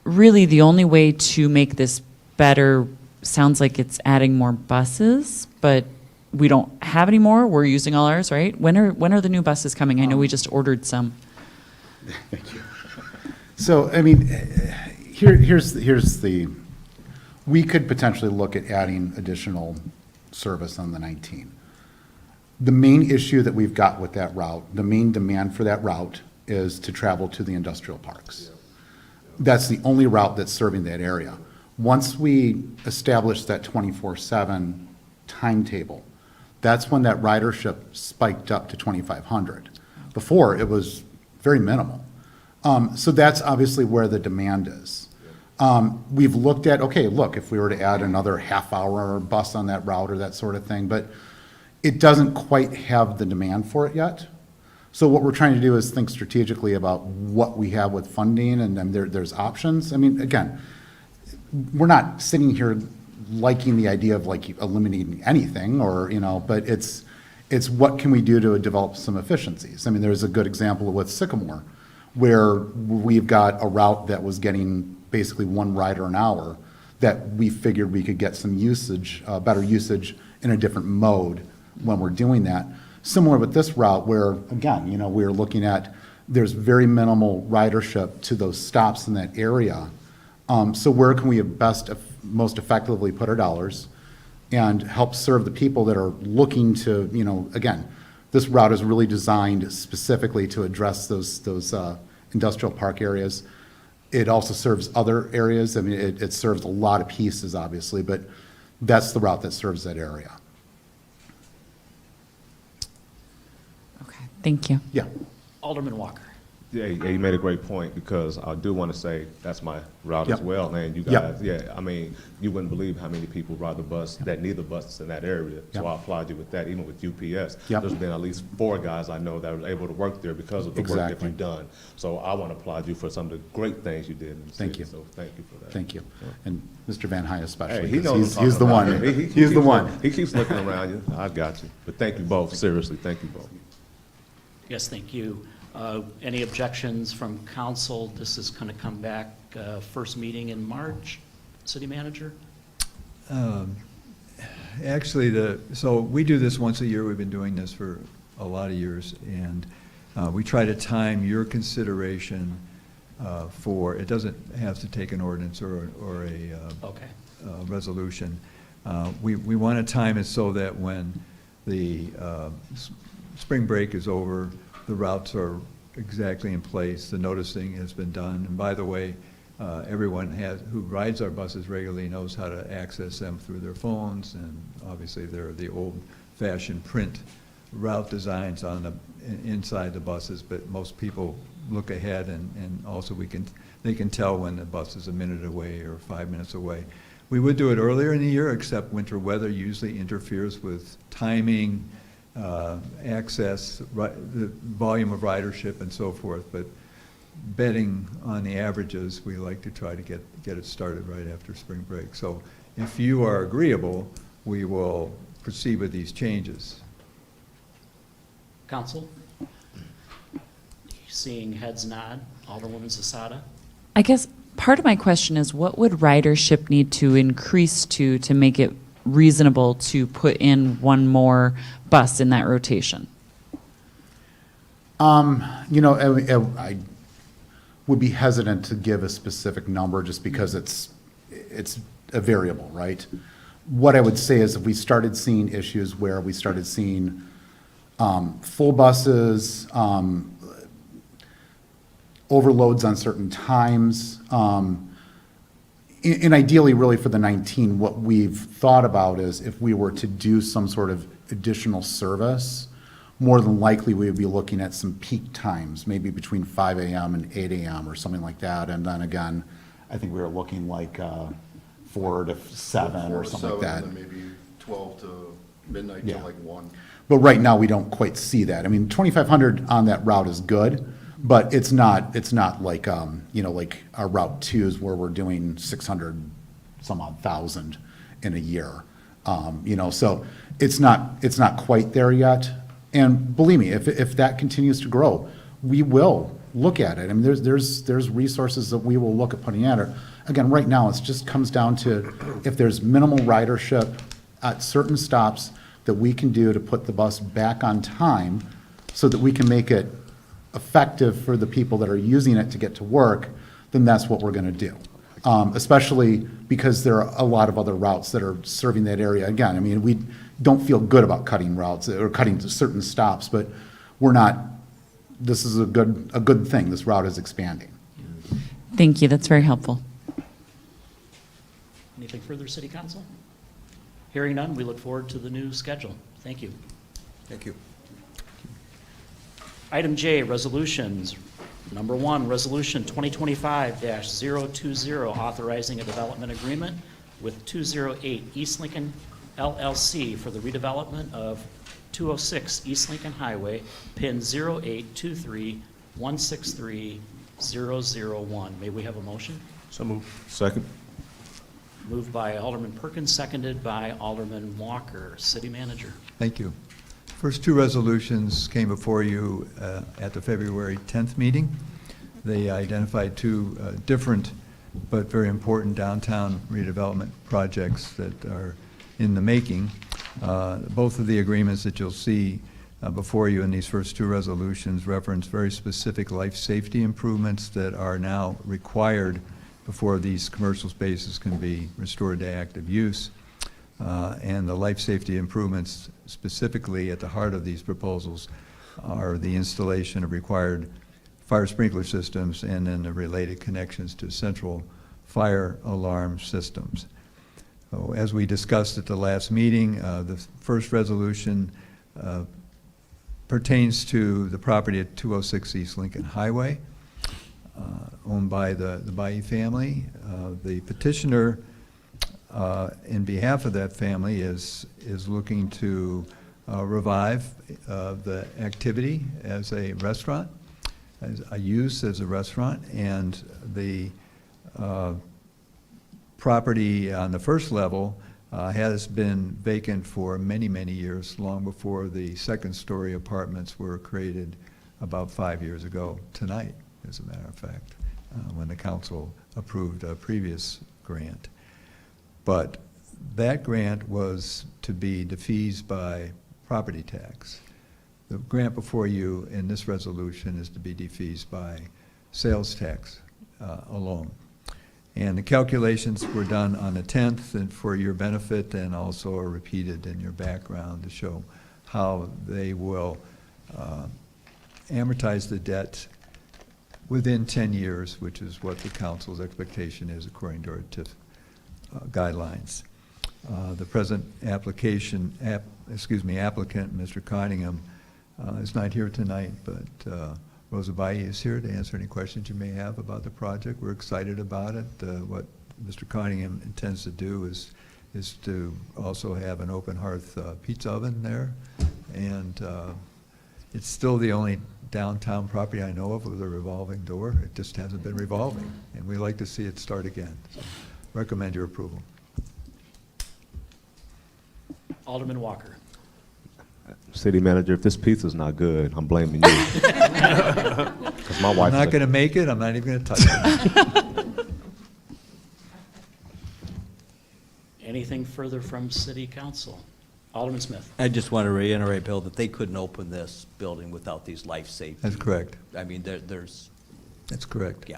really the only way to make this better sounds like it's adding more buses, but we don't have any more. We're using all ours, right? When are the new buses coming? I know we just ordered some. Thank you. So, I mean, here's the, we could potentially look at adding additional service on the 19. The main issue that we've got with that route, the main demand for that route is to travel to the industrial parks. That's the only route that's serving that area. Once we establish that 24/7 timetable, that's when that ridership spiked up to 2,500. Before, it was very minimal. So that's obviously where the demand is. We've looked at, okay, look, if we were to add another half-hour bus on that route or that sort of thing, but it doesn't quite have the demand for it yet. So what we're trying to do is think strategically about what we have with funding, and then there's options. I mean, again, we're not sitting here liking the idea of eliminating anything or, but it's what can we do to develop some efficiencies. I mean, there's a good example with Sycamore, where we've got a route that was getting basically 1 rider an hour that we figured we could get some usage, better usage in a different mode when we're doing that. Similar with this route where, again, we're looking at, there's very minimal ridership to those stops in that area. So where can we most effectively put our dollars and help serve the people that are looking to, again, this route is really designed specifically to address those industrial park areas. It also serves other areas. I mean, it serves a lot of pieces, obviously, but that's the route that serves that area. Okay, thank you. Yeah. Alderman Walker. Yeah, you made a great point, because I do want to say that's my route as Yep. well, man. You guys, I mean, you wouldn't believe how many people ride the bus that need the buses in that area. So Yep. I applaud you with that, even with UPS. Yep. There's been at least 4 guys I know that were able to work there because of the work that Exactly. you've done. So I want to applaud you for some of the great things you did in the Thank city. you. So thank you for that. Thank you. And Mr. Van High especially. Hey, he 'cause knows what I'm he's the talking one. about. He He's keeps the one. He keeps looking around you. I got you. But thank you both, seriously, thank you both. Yes, thank you. Any objections from council? This is going to come back first meeting in March, City Manager? Actually, so we do this once a year. We've been doing this for a lot of years, and we try to time your consideration it doesn't have to take an ordinance or a Okay. resolution. We want to time it so that when the spring break is over, the routes are exactly in place, the noticing has been done, and by the way, everyone who rides our buses regularly knows how to access them through their phones, and obviously they're the old-fashioned print route designs inside the buses, but most people look ahead, and also they can tell when the bus is a minute away or 5 minutes away. We would do it earlier in the year, except winter weather usually interferes with timing, access, the volume of ridership and so forth, but betting on the averages, we like to try to get it started right after spring break. So if you are agreeable, we will proceed with these changes. Council? Seeing heads nod, Alderwoman Zasada? I guess part of my question is, what would ridership need to increase to make it reasonable to put in one more bus in that rotation? You know, I would be hesitant to give a specific number just because it's a variable, right? What I would say is if we started seeing issues where we started seeing full buses, overloads on certain times, and ideally really for the 19, what we've thought about is if we were to do some sort of additional service, more than likely we would be looking at some peak times, maybe between 5 a.m. and 8 a.m. or something like that. And then again, I think we were looking like 4 to 7 or something like that. And then maybe 12 to midnight Yeah. to like 1. But right now, we don't quite see that. I mean, 2,500 on that route is good, but it's not like, you know, like our Route 2s where we're doing 600 some odd thousand in a year. You know, so it's not quite there yet. And believe me, if that continues to grow, we will look at it. I mean, there's resources that we will look at putting at it. Again, right now, it just comes down to if there's minimal ridership at certain stops that we can do to put the bus back on time so that we can make it effective for the people that are using it to get to work, then that's what we're going to do. Especially because there are a lot of other routes that are serving that area. Again, I mean, we don't feel good about cutting routes or cutting certain stops, but we're not, this is a good thing. This route is expanding. Thank you, that's very helpful. Anything further, City Council? Hearing none, we look forward to the new schedule. Thank you. Thank you. Item J, resolutions. Number 1, Resolution 2025-020, authorizing a development agreement with 208 East Lincoln LLC for the redevelopment of 206 East Lincoln Highway, pin 0823163001. May we have a motion? So moved. Second. Moved by Alderman Perkins, seconded by Alderman Walker. City Manager. Thank you. First two resolutions came before you at the February 10th meeting. They identified two different but very important downtown redevelopment projects that are in the making. Both of the agreements that you'll see before you in these first two resolutions reference very specific life safety improvements that are now required before these commercial spaces can be restored to active use. And the life safety improvements specifically at the heart of these proposals are the installation of required fire sprinkler systems and then the related connections to central fire alarm systems. So as we discussed at the last meeting, the first resolution pertains to the property at 206 East Lincoln Highway, owned by the Bailly family. The petitioner, in behalf of that family, is looking to revive the activity as a restaurant, as a use as a restaurant, and the property on the first level has been vacant for many, many years, long before the second-story apartments were created about 5 years ago tonight, as a matter of fact, when the council approved a previous grant. But that grant was to be defeased by property tax. The grant before you in this resolution is to be defeased by sales tax alone. And the calculations were done on the 10th and for your benefit, and also are repeated in your background to show how they will amortize the debt within 10 years, which is what the council's expectation is according to our TIF guidelines. The present applicant, Mr. Cottingham, is not here tonight, but Rosa Bayi is here to answer any questions you may have about the project. We're excited about it. What Mr. Cottingham intends to do is to also have an open hearth pizza oven there, and it's still the only downtown property I know of with a revolving door. It just hasn't been revolving, and we like to see it start again. So recommend your approval. Alderman Walker. City manager, if this pizza's not good, I'm blaming you. 'Cause my wife I'm not going to make it. I'm not even going to touch it. Anything further from city council? Alderman Smith. I just want to reiterate, Bill, that they couldn't open this building without these life safety. That's correct. I mean, there's, That's correct. yeah,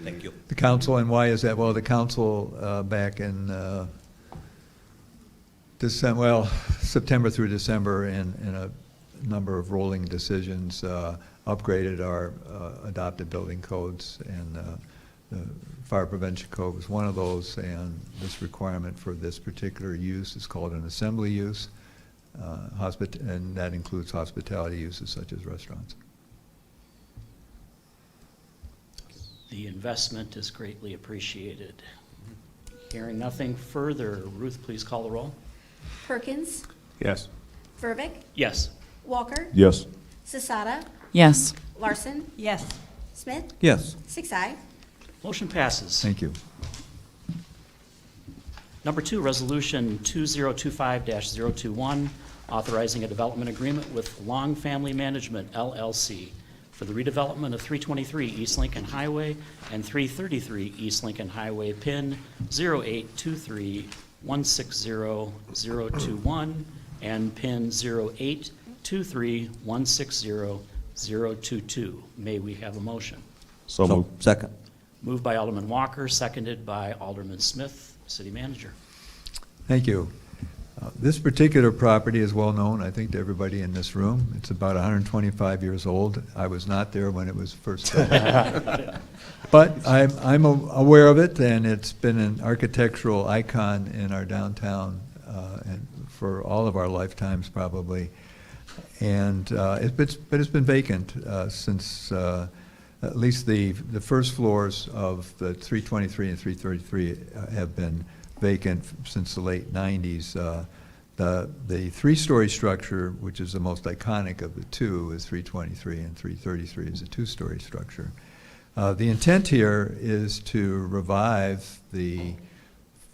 thank you. The council, and why is that? Well, the council back in September through December in a number of rolling decisions upgraded our adopted building codes, and the fire prevention code was one of those, and this requirement for this particular use is called an assembly use, and that includes hospitality uses such as restaurants. The investment is greatly appreciated. Hearing nothing further, Ruth, please call the roll. Perkins, Yes. Verbic, Yes. Walker, Yes. Sisata, Yes. Larson, Yes. Smith, Yes. 6-0. Motion passes. Thank you. Number 2, Resolution 2025-021, authorizing a development agreement with Long Family Management, LLC, for the redevelopment of 323 East Lincoln Highway and 333 East Lincoln Highway, PIN 0823160021 and PIN 0823160022. May we have a motion? So moved. Second. Moved by Alderman Walker, seconded by Alderman Smith. City Manager. Thank you. This particular property is well known, I think, to everybody in this room. It's about 125 years old. I was not there when it was first built. But I'm aware of it, and it's been an architectural icon in our downtown and for all of our lifetimes, probably. And but it's been vacant since at least the first floors of the 323 and 333 have been vacant since the late 90s. The three-story structure, which is the most iconic of the two, is 323, and 333 is a two-story structure. The intent here is to revive the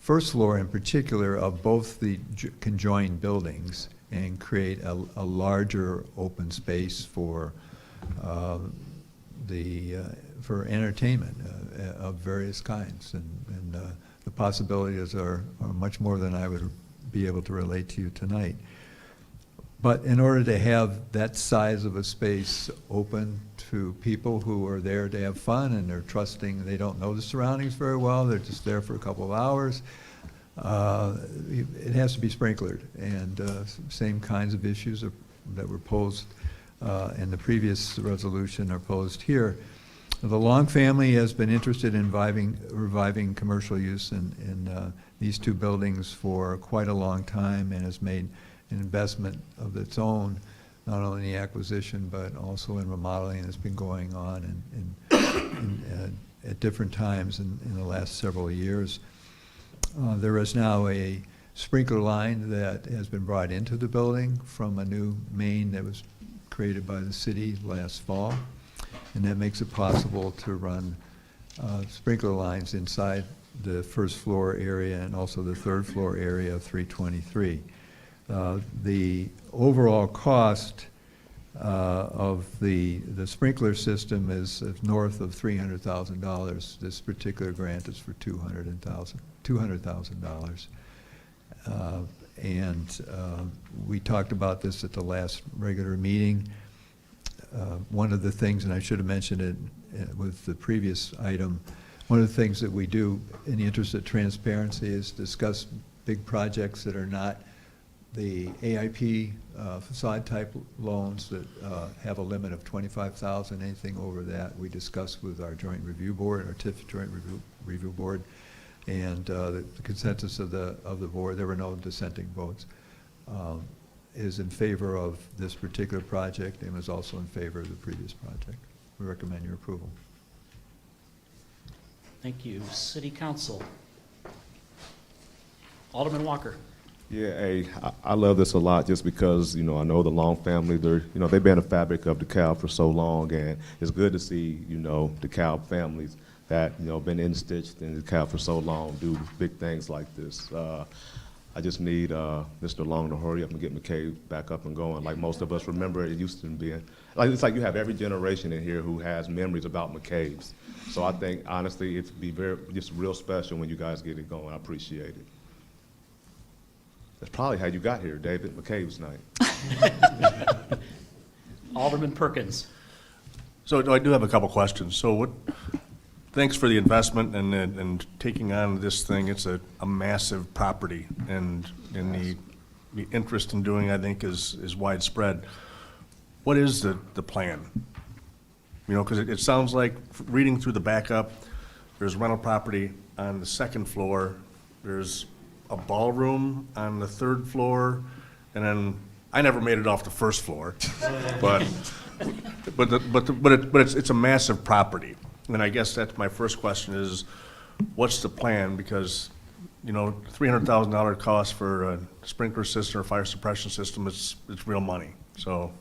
first floor in particular of both the conjoined buildings and create a larger open space for for entertainment of various kinds, and the possibilities are much more than I would be able to relate to you tonight. But in order to have that size of a space open to people who are there to have fun and they're trusting, they don't know the surroundings very well, they're just there for a couple of hours, it has to be sprinklered. And same kinds of issues that were posed in the previous resolution are posed here. The Long family has been interested in reviving commercial use in these two buildings for quite a long time, and has made an investment of its own, not only in the acquisition but also in remodeling that's been going on at different times in the last several years. There is now a sprinkler line that has been brought into the building from a new main that was created by the city last fall, and that makes it possible to run sprinkler lines inside the first floor area and also the third floor area of 323. The overall cost of the sprinkler system is north of $300,000. This particular grant is for $200,000. And we talked about this at the last regular meeting. One of the things, and I should have mentioned it with the previous item, one of the things that we do in the interest of transparency is discuss big projects that are not the AIP facade type loans that have a limit of 25,000, anything over that, we discussed with our joint review board, our TIF joint review board, and the consensus of the board, there were no dissenting votes, is in favor of this particular project and was also in favor of the previous project. We recommend your approval. Thank you. City Council. Alderman Walker. Yeah, hey, I love this a lot just because, you know, I know the Long family, they've been a fabric of DeKalb for so long, and it's good to see, you know, DeKalb families that, you know, been in-stitched in DeKalb for so long do big things like this. I just need Mr. Long to hurry up and get McCabe back up and going. Like most of us remember it used to be. Like, it's like you have every generation in here who has memories about McCabe's. So I think, honestly, it'd be just real special when you guys get it going. I appreciate it. That's probably how you got here, David, McCabe's night. Alderman Perkins. So I do have a couple questions. So thanks for the investment and taking on this thing. It's a massive property, and the interest in doing, I think, is widespread. What is the plan? You know, because it sounds like, reading through the backup, there's rental property on the second floor, there's a ballroom on the third floor, and then, I never made it off the first floor, but it's a massive property. And I guess that's my first question is, what's the plan? Because, you know, $300,000 cost for a sprinkler system or fire suppression system, it's real money, so.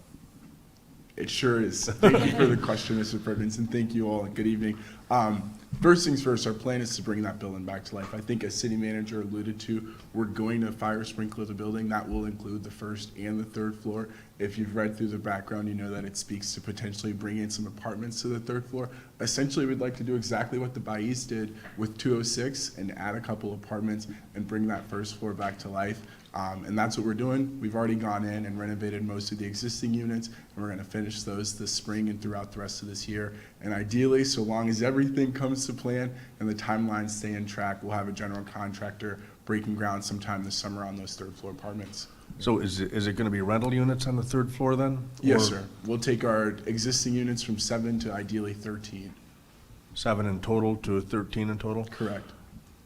It sure is. Thank you for the question, Mr. Perkins, and thank you all, and good evening. First things first, our plan is to bring that building back to life. I think as city manager alluded to, we're going to fire sprinkler the building. That will include the first and the third floor. If you've read through the background, you know that it speaks to potentially bringing some apartments to the third floor. Essentially, we'd like to do exactly what the Baez did with 206 and add a couple apartments and bring that first floor back to life. And that's what we're doing. We've already gone in and renovated most of the existing units, and we're going to finish those this spring and throughout the rest of this year. And ideally, so long as everything comes to plan and the timelines stay in track, we'll have a general contractor breaking ground sometime this summer on those third floor apartments. So is it going to be rental units on the third floor then? Yes, Or sir. We'll take our existing units from 7 to ideally 13. 7 in total to 13 in total? Correct.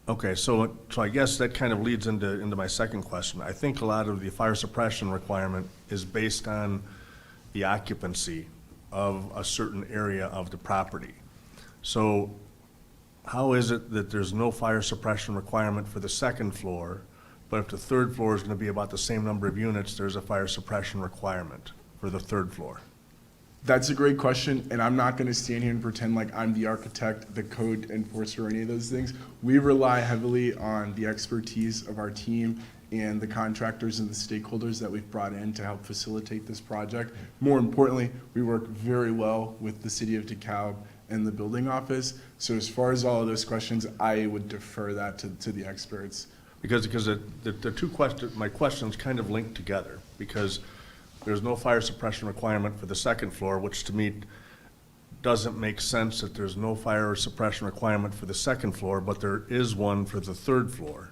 Okay, so I guess that kind of leads into my second question. I think a lot of the fire suppression requirement is based on the occupancy of a certain area of the property. So how is it that there's no fire suppression requirement for the second floor, but if the third floor is going to be about the same number of units, there's a fire suppression requirement for the third floor? That's a great question, and I'm not going to stand here and pretend like I'm the architect, the code enforcer, or any of those things. We rely heavily on the expertise of our team and the contractors and the stakeholders that we've brought in to help facilitate this project. More importantly, we work very well with the City of DeKalb and the building office. So as far as all of those questions, I would defer that to the experts. Because the two questions, my questions kind of link together, because there's no fire suppression requirement for the second floor, which to me doesn't make sense that there's no fire suppression requirement for the second floor, but there is one for the third floor.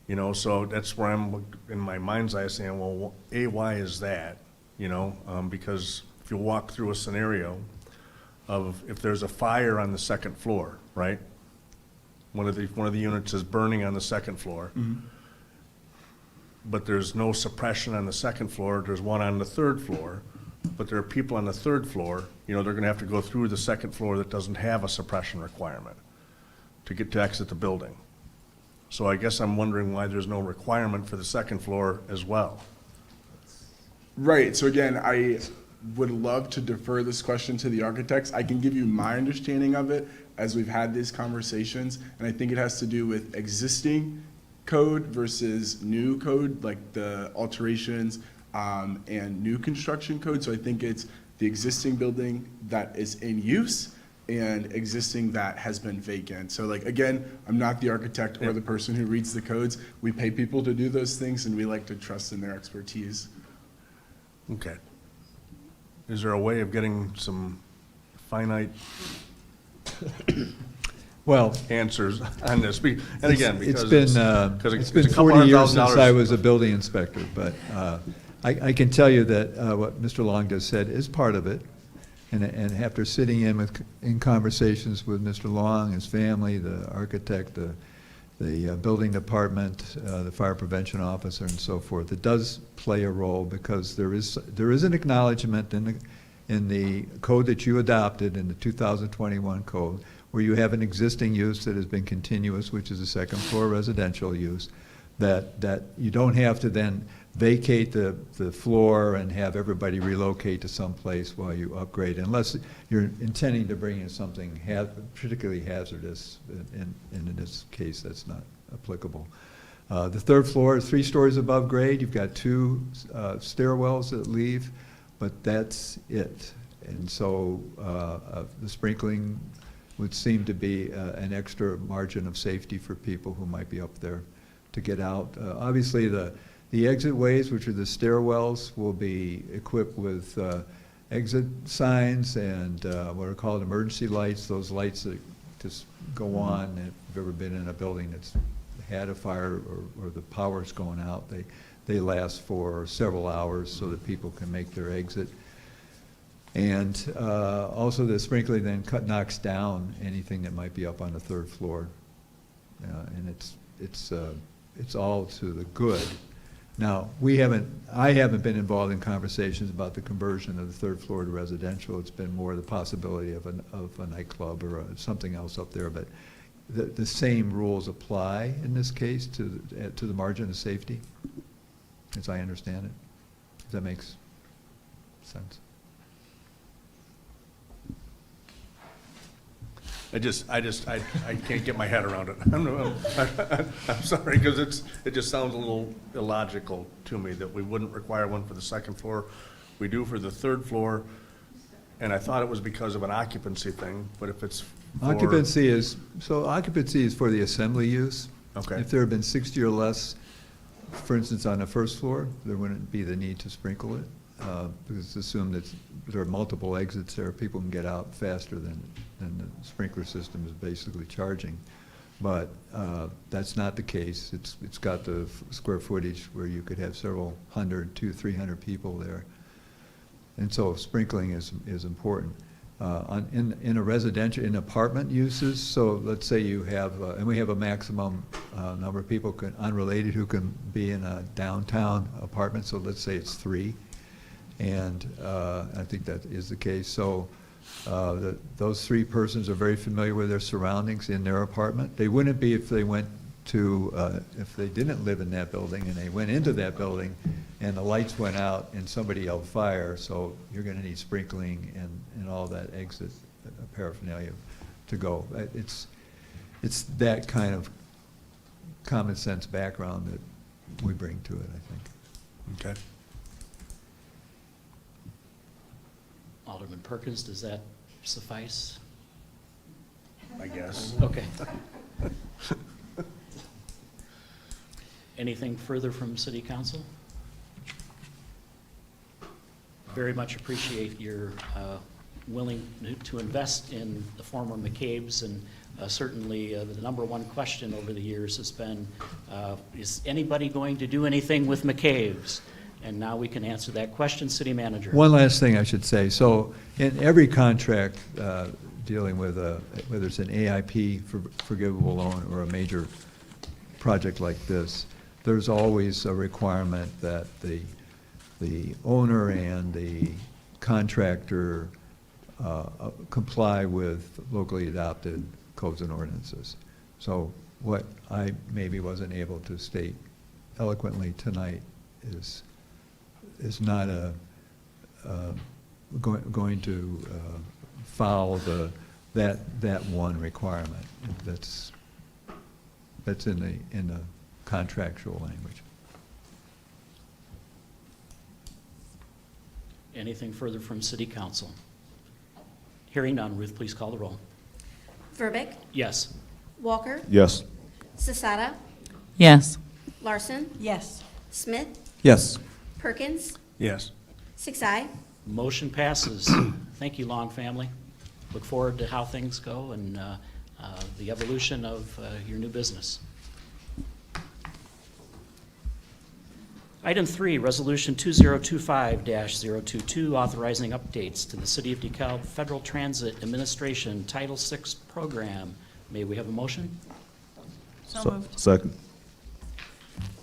You know, so that's where I'm, in my mind's eye, saying, well, why is that? You know, because if you walk through a scenario of if there's a fire on the second floor, right? One of the units is burning on the second floor. Mm-hmm. But there's no suppression on the second floor, there's one on the third floor, but there are people on the third floor, you know, they're gonna have to go through the second floor that doesn't have a suppression requirement to exit the building. So I guess I'm wondering why there's no requirement for the second floor as well. Right, so again, I would love to defer this question to the architects. I can give you my understanding of it as we've had these conversations, and I think it has to do with existing code versus new code, like the alterations and new construction code. So I think it's the existing building that is in use and existing that has been vacant. So like, again, I'm not the architect or the person who reads the codes. We pay people to do those things, and we like to trust in their expertise. Okay. Is there a way of getting some finite Well, answers on this. And again, because it's been a couple 40 years $100,000. since I was a building inspector, but I can tell you that what Mr. Long just said is part of it. And after sitting in conversations with Mr. Long, his family, the architect, the building department, the fire prevention officer, and so forth, it does play a role because there is an acknowledgement in the code that you adopted in the 2021 code, where you have an existing use that has been continuous, which is a second floor residential use, that you don't have to then vacate the floor and have everybody relocate to someplace while you upgrade, unless you're intending to bring in something particularly hazardous, and in this case, that's not applicable. The third floor is 3 stories above grade. You've got 2 stairwells that leave, but that's it. And so the sprinkling would seem to be an extra margin of safety for people who might be up there to get out. Obviously, the exit ways, which are the stairwells, will be equipped with exit signs and what are called emergency lights, those lights that just go on. If you've ever been in a building that's had a fire or the power's going out, they last for several hours so that people can make their exit. And also the sprinkler then knocks down anything that might be up on the 3rd floor. And it's all to the good. Now, I haven't been involved in conversations about the conversion of the 3rd floor to residential. It's been more the possibility of a nightclub or something else up there, but the same rules apply in this case to the margin of safety, as I understand it. If that makes sense. I can't get my head around it. I'm sorry, because it just sounds a little illogical to me that we wouldn't require one for the 2nd floor. We do for the 3rd floor, and I thought it was because of an occupancy thing, but if it's for... Occupancy is for the assembly use. Okay. If there had been 60 or less, for instance, on the 1st floor, there wouldn't be the need to sprinkle it, because it's assumed that there are multiple exits there. People can get out faster than the sprinkler system is basically charging. But that's not the case. It's got the square footage where you could have several hundred, 200-300 people there. And so sprinkling is important. In a residential, in apartment uses, so let's say you have, and we have a maximum number of people unrelated who can be in a downtown apartment, so let's say it's 3. And I think that is the case. So those 3 persons are very familiar with their surroundings in their apartment. They wouldn't be if they went to, if they didn't live in that building and they went into that building and the lights went out and somebody yelled fire, so you're going to need sprinkling and all that exit paraphernalia to go. It's that kind of common sense background that we bring to it, I think. Okay. Alderman Perkins, does that suffice? I guess. Okay. Anything further from City Council? Very much appreciate your willing to invest in the former McCabe's, and certainly the number one question over the years has been, is anybody going to do anything with McCabe's? And now we can answer that question. City Manager. One last thing I should say. So in every contract dealing with whether it's an AIP forgivable loan or a major project like this, there's always a requirement that the owner and the contractor comply with locally adopted codes and ordinances. So what I maybe wasn't able to state eloquently tonight is not going to foul that one requirement. That's in the contractual language. Anything further from City Council? Hearing none, Ruth, please call the roll. Verbeck, Yes. Walker, Yes. Sisata, Yes. Larson, Yes. Smith, Yes. Perkins, Yes. 6-0. Motion passes. Thank you, Long family. Look forward to how things go, and the evolution of your new business. Item 3, Resolution 2025-022, authorizing updates to the City of DeKalb Federal Transit Administration Title VI program. May we have a motion? So moved. Second.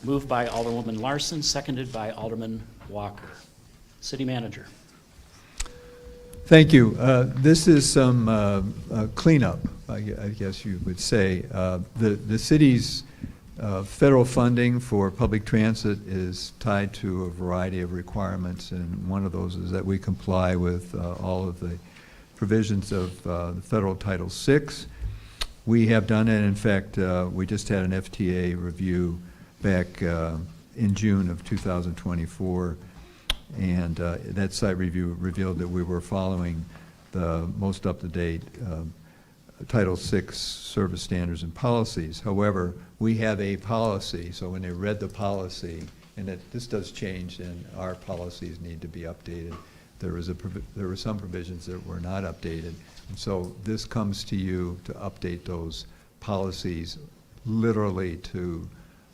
Moved by Alderwoman Larson, seconded by Alderman Walker. City Manager. Thank you. This is some cleanup, I guess you would say. The city's federal funding for public transit is tied to a variety of requirements, and one of those is that we comply with all of the provisions of the federal Title VI. We have done it. In fact, we just had an FTA review back in June of 2024, and that site review revealed that we were following the most up-to-date Title VI service standards and policies. However, we have a policy, so when they read the policy, and this does change, and our policies need to be updated. There were some provisions that were not updated, and so this comes to you to update those policies literally to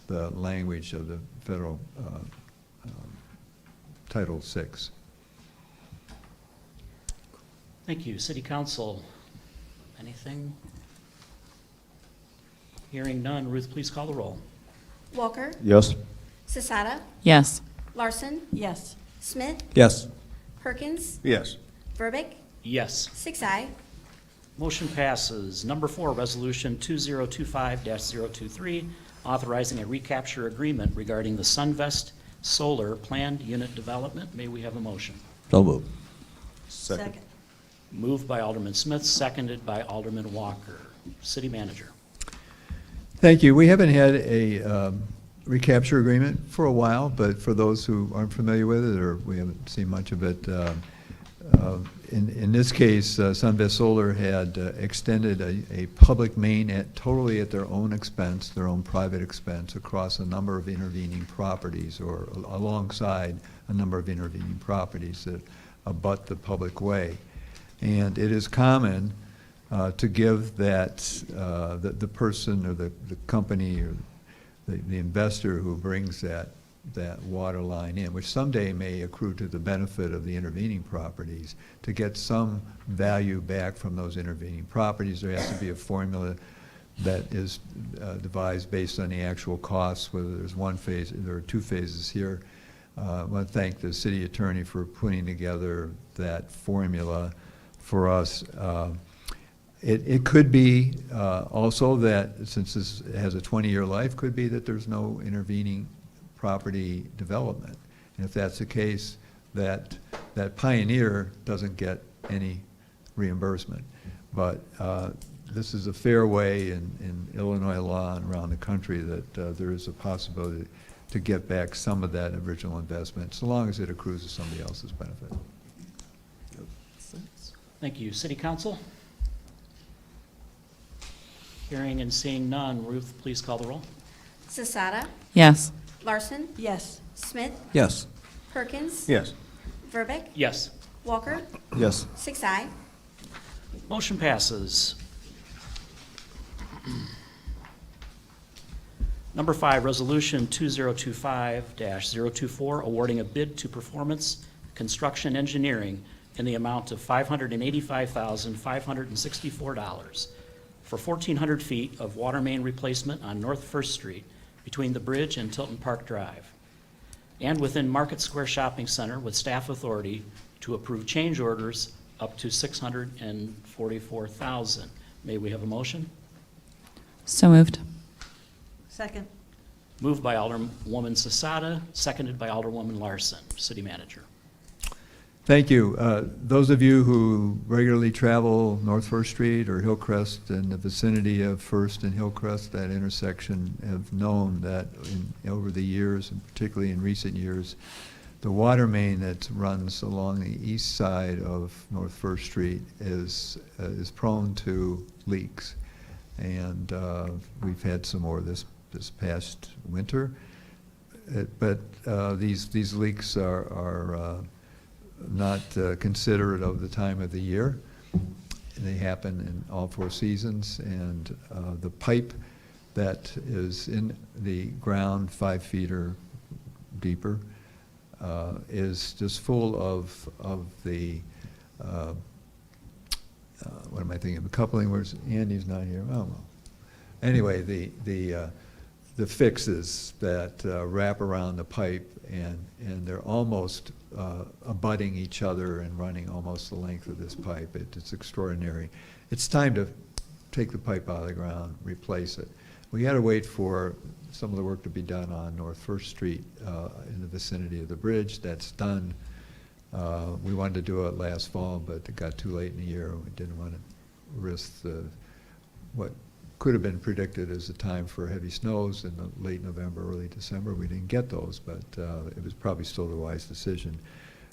the language of the federal Title VI. Thank you. City Council, anything? Hearing none, Ruth, please call the roll. Walker? Yes. Sisata? Yes. Larson? Yes. Smith? Yes. Perkins? Yes. Verbic? Yes. 6 aye. Motion passes. Number 4, Resolution 2025-023, authorizing a recapture agreement regarding the Sunvest Solar Planned Unit Development. May we have a motion? So moved. Second. Moved by Alderman Smith, seconded by Alderman Walker. City Manager. Thank you. We haven't had a recapture agreement for a while, but for those who aren't familiar with it, or we haven't seen much of it, in this case, Sunvest Solar had extended a public main totally at their own expense, their own private expense, across a number of intervening properties, or alongside a number of intervening properties that abut the public way. And it is common to give that, the person or the company or the investor who brings that water line in, which someday may accrue to the benefit of the intervening properties, to get some value back from those intervening properties. There has to be a formula that is devised based on the actual costs, whether there's one phase, there are two phases here. I want to thank the city attorney for putting together that formula for us. It could be also that, since this has a 20-year life, could be that there's no intervening property development. And if that's the case, that pioneer doesn't get any reimbursement. But this is a fair way in Illinois law and around the country that there is a possibility to get back some of that original investment, so long as it accrues to somebody else's benefit. Thank you. City Council? Hearing and seeing none, Ruth, please call the roll. Sisata? Yes. Larson? Yes. Smith? Yes. Perkins? Yes. Verbic? Yes. Walker? Yes. 6 aye. Motion passes. Number 5, Resolution 2025-024, awarding a bid to Performance Construction Engineering in the amount of $585,564 for 1,400 feet of water main replacement on North First Street between the bridge and Tilton Park Drive, and within Market Square Shopping Center with staff authority to approve change orders up to $644,000. May we have a motion? So moved. Second. Moved by Alderwoman Sisata, seconded by Alderwoman Larson. City Manager. Thank you. Those of you who regularly travel North First Street or Hillcrest and the vicinity of First and Hillcrest, that intersection, have known that over the years, and particularly in recent years, the water main that runs along the east side of North First Street is prone to leaks. And we've had some more this past winter. But these leaks are not considerate of the time of the year. They happen in all 4 seasons, and the pipe that is in the ground 5 feet or deeper is just full of the, what am I thinking, the coupling, where's, Andy's not here, oh, well. Anyway, the fixes that wrap around the pipe, and they're almost abutting each other and running almost the length of this pipe. It's extraordinary. It's time to take the pipe out of the ground, replace it. We had to wait for some of the work to be done on North First Street in the vicinity of the bridge. That's done. We wanted to do it last fall, but it got too late in the year. We didn't want to risk what could have been predicted as a time for heavy snows in the late November, early December. We didn't get those, but it was probably still the wise decision.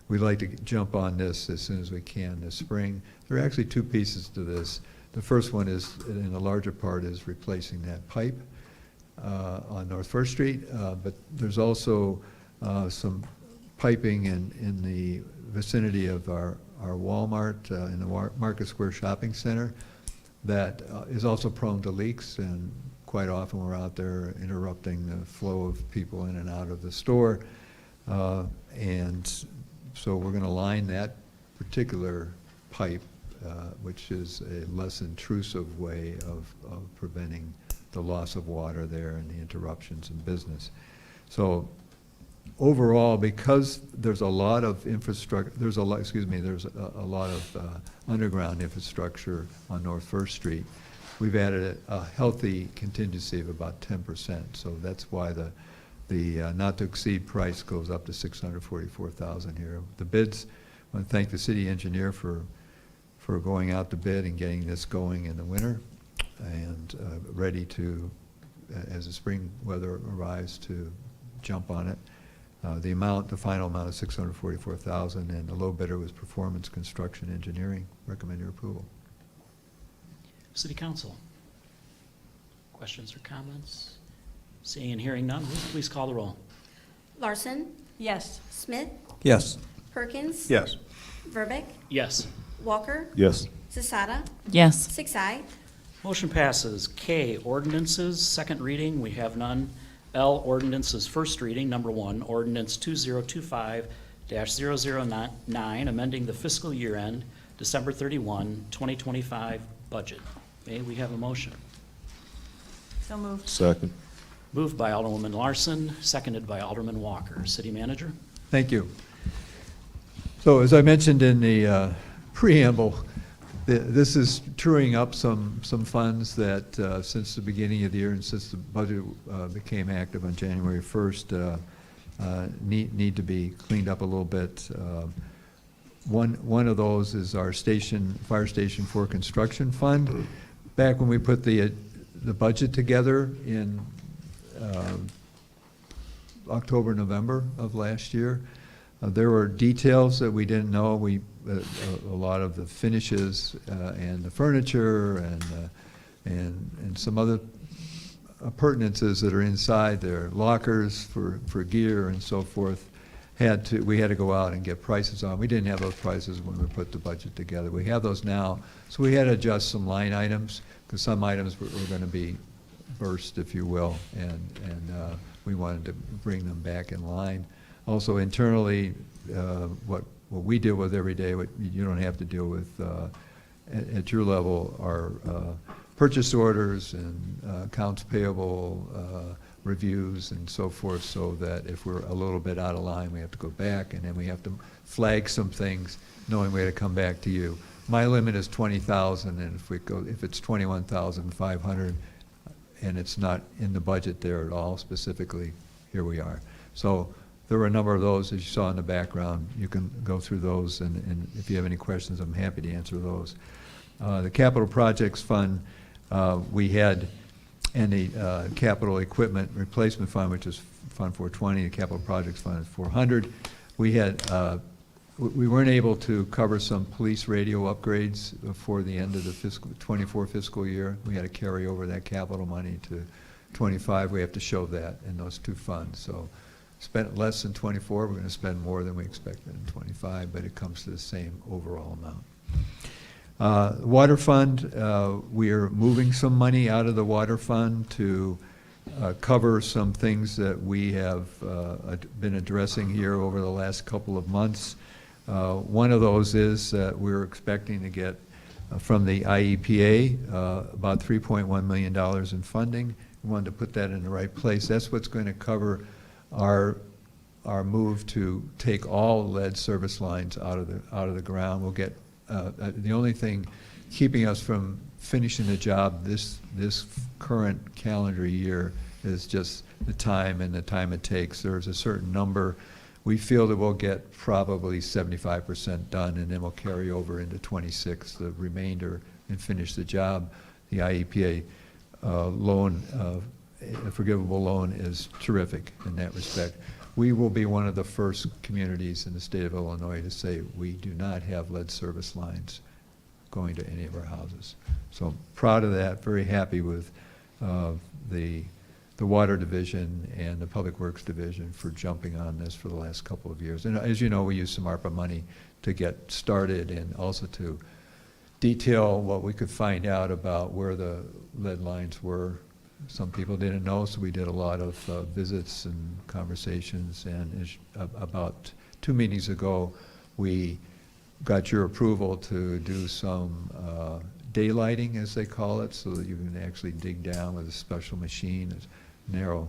We'd like to jump on this as soon as we can this spring. There are actually 2 pieces to this. The first one is, in the larger part, is replacing that pipe on North First Street, but there's also some piping in the vicinity of our Walmart in the Market Square Shopping Center that is also prone to leaks, and quite often we're out there interrupting the flow of people in and out of the store. And so we're going to line that particular pipe, which is a less intrusive way of preventing the loss of water there and the interruptions in business. So overall, because there's a lot of infrastructure, there's a lot of underground infrastructure on North First Street, we've added a healthy contingency of about 10%. So that's why the not to exceed price goes up to $644,000 here. The bids, I want to thank the city engineer for going out to bid and getting this going in the winter, and ready to, as the spring weather arrives, to jump on it. The final amount is $644,000, and the low bidder was Performance Construction Engineering. Recommend your approval. City Council. Questions or comments? Seeing and hearing none, please call the roll. Larson, Yes. Smith, Yes. Perkins. Yes. Verbeck, Yes. Walker, Yes. Zasada, Yes. 6 Motion passes. K, ordinances, second reading, we have none. L, ordinances, first reading, number 1, ordinance 2025-009, amending the fiscal year end, December 31, 2025 budget. May we have a motion? So moved. Second. Moved by Alderwoman Larson, seconded by Alderman Walker. City Manager? Thank you. So as I mentioned in the preamble, this is truing up some funds that since the beginning of the year and since the budget became active on January 1st need to be cleaned up a little bit. One of those is our Fire Station 4 construction fund. Back when we put the budget together in October, November of last year, there were details that we didn't know. A lot of the finishes and the furniture and some other appurtenances that are inside there, lockers for gear and so forth, we had to go out and get prices on. We didn't have those prices when we put the budget together. We have those now, so we had to adjust some line items because some items were going to be burst, if you will, and we wanted to bring them back in line. Also internally, what we deal with every day, what you don't have to deal with at your level, are purchase orders and accounts payable reviews and so forth, so that if we're a little bit out of line, we have to go back, and then we have to flag some things, knowing we have to come back to you. My limit is 20,000, and if it's 21,500, and it's not in the budget there at all specifically, here we are. So there were a number of those, as you saw in the background. You can go through those, and if you have any questions, I'm happy to answer those. The Capital Projects Fund, we had, and the Capital Equipment Replacement Fund, which is Fund 420, the Capital Projects Fund is 400. We had, we weren't able to cover some police radio upgrades before the end of the 24 fiscal year. We had to carry over that capital money to 25. We have to show that in those 2 funds. So spent less than 24, we're going to spend more than we expected in 25, but it comes to the same overall amount. Water fund, we are moving some money out of the water fund to cover some things that we have been addressing here over the last couple of months. One of those is that we're expecting to get from the IEPA about $3.1 million in funding. We wanted to put that in the right place. That's what's going to cover our move to take all lead service lines out of the ground. We'll get the only thing keeping us from finishing the job this current calendar year is just the time and the time it takes. There's a certain number. We feel that we'll get probably 75% done, and then we'll carry over into 26, the remainder, and finish the job. The IEPA loan, a forgivable loan, is terrific in that respect. We will be one of the first communities in the state of Illinois to say we do not have lead service lines going to any of our houses. So proud of that, very happy with the Water Division and the Public Works Division for jumping on this for the last couple of years. And as you know, we used some ARPA money to get started and also to detail what we could find out about where the lead lines were. Some people didn't know, so we did a lot of visits and conversations. And about 2 meetings ago, we got your approval to do some daylighting, as they call it, so that you can actually dig down with a special machine, a narrow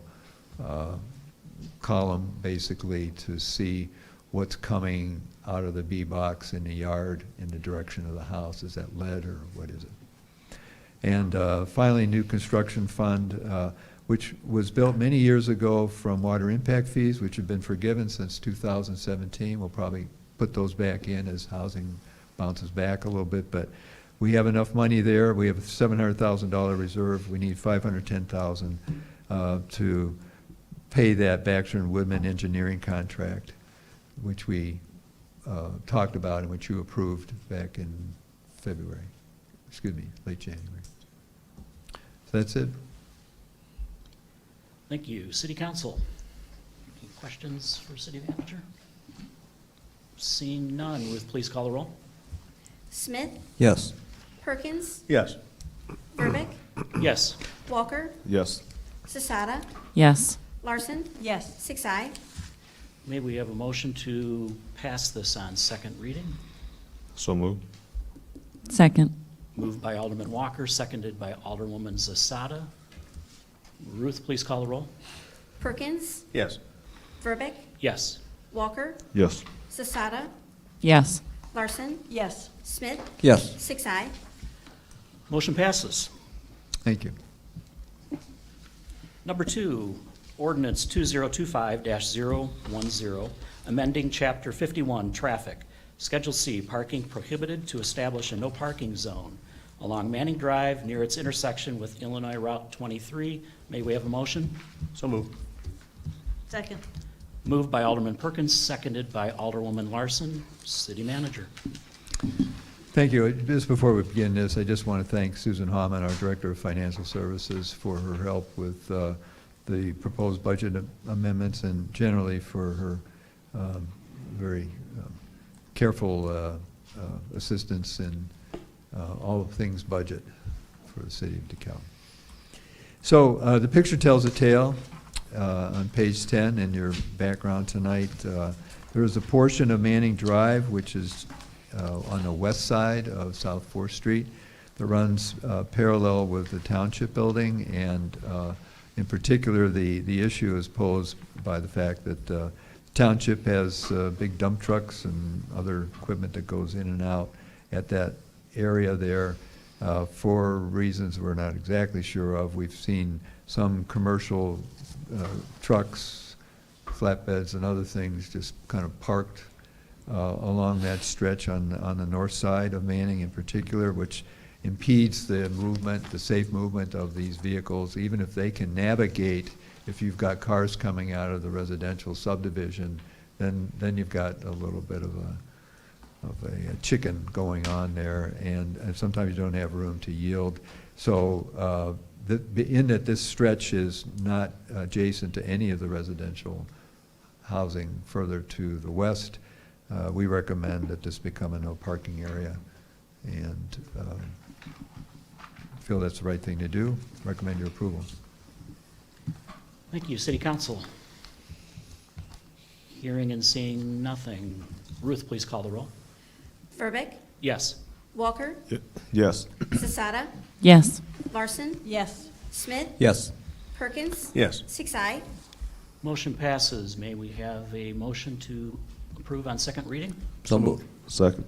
column, basically, to see what's coming out of the bee box in the yard in the direction of the house. Is that lead or what is it? And finally, new construction fund, which was built many years ago from water impact fees, which have been forgiven since 2017. We'll probably put those back in as housing bounces back a little bit, but we have enough money there. We have a $700,000 reserve. We need $510,000 to pay that Baxter and Woodman engineering contract, which we talked about and which you approved back in late January. So that's it. Thank you. City Council, any questions for City Manager? Seeing none, Ruth, please call the roll. Smith, Yes. Perkins, Yes. Verbic, Yes. Walker, Yes. Sisata, Yes. Larson, Yes. 6 May we have a motion to pass this on second reading? So moved. Second. Moved by Alderman Walker, seconded by Alderwoman Zasada. Ruth, please call the roll. Perkins, Yes. Verbic, Yes. Walker, Yes. Sisata, Yes. Larson, Yes. Smith, Yes. 6 Motion passes. Thank you. Number 2, ordinance 2025-010, amending Chapter 51, Traffic, Schedule C, parking prohibited to establish a no parking zone along Manning Drive near its intersection with Illinois Route 23. May we have a motion? So moved. Second. Moved by Alderman Perkins, seconded by Alderwoman Larson. City Manager. Thank you. Just before we begin this, I just want to thank Susan Hauman, our Director of Financial Services, for her help with the proposed budget amendments and generally for her very careful assistance in all things budget for the city of DeKalb. So the picture tells a tale. On page 10 in your background tonight, there is a portion of Manning Drive, which is on the west side of South 4th Street, that runs parallel with the Township Building, and in particular, the issue is posed by the fact that the Township has big dump trucks and other equipment that goes in and out at that area there for reasons we're not exactly sure of. We've seen some commercial trucks, flatbeds, and other things just kind of parked along that stretch on the north side of Manning in particular, which impedes the movement, the safe movement of these vehicles, even if they can navigate. If you've got cars coming out of the residential subdivision, then you've got a little bit of a chicken going on there, and sometimes you don't have room to yield. So in that this stretch is not adjacent to any of the residential housing further to the west, we recommend that this become a no parking area and feel that's the right thing to do. Recommend your approval. Thank you, City Council. Hearing and seeing nothing. Ruth, please call the roll. Verbeck, Yes. Walker, Yes. Sisata, Yes. Larson, Yes. Smith, Yes. Perkins. Yes. 6 Motion passes. May we have a motion to approve on second reading? So moved. Second.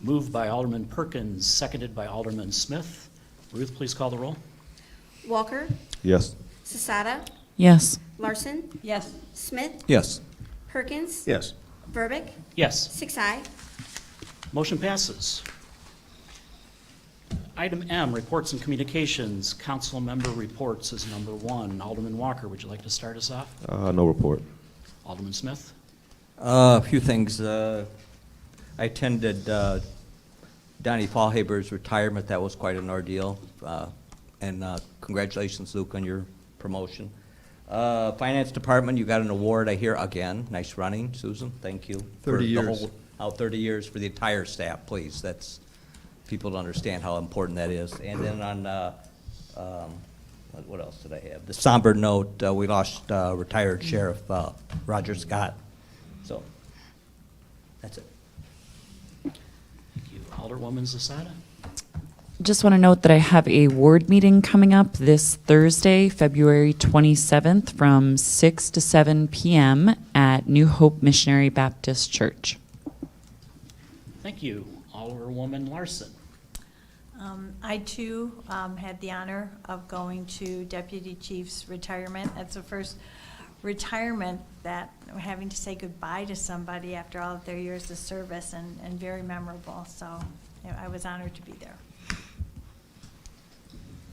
Moved by Alderman Perkins, seconded by Alderman Smith. Ruth, please call the roll. Walker, Yes. Sisata, Yes. Larson, Yes. Smith, Yes. Perkins. Yes. Verbeck, Yes. 6 Motion passes. Item M, reports and communications. Council member reports is number 1. Alderman Walker, would you like to start us off? No report. Alderman Smith? A few things. I attended Donnie Fallhaber's retirement. That was quite an ordeal. And congratulations, Luke, on your promotion. Finance Department, you got an award, I hear, again. Nice running, Susan. Thank you. 30 For the years. whole- 30 years for the entire staff, please. That's, people to understand how important that is. And then on, what else did I have? The somber note, we lost retired Sheriff Roger Scott. So, that's it. Thank you. Alderwoman Zasada? Just want to note that I have a ward meeting coming up this Thursday, February 27th, from 6 to 7 p.m. at New Hope Missionary Baptist Church. Thank you. Alderwoman Larson? I too had the honor of going to Deputy Chief's retirement. That's the first retirement that we're having to say goodbye to somebody after all of their years of service, and very memorable. So I was honored to be there.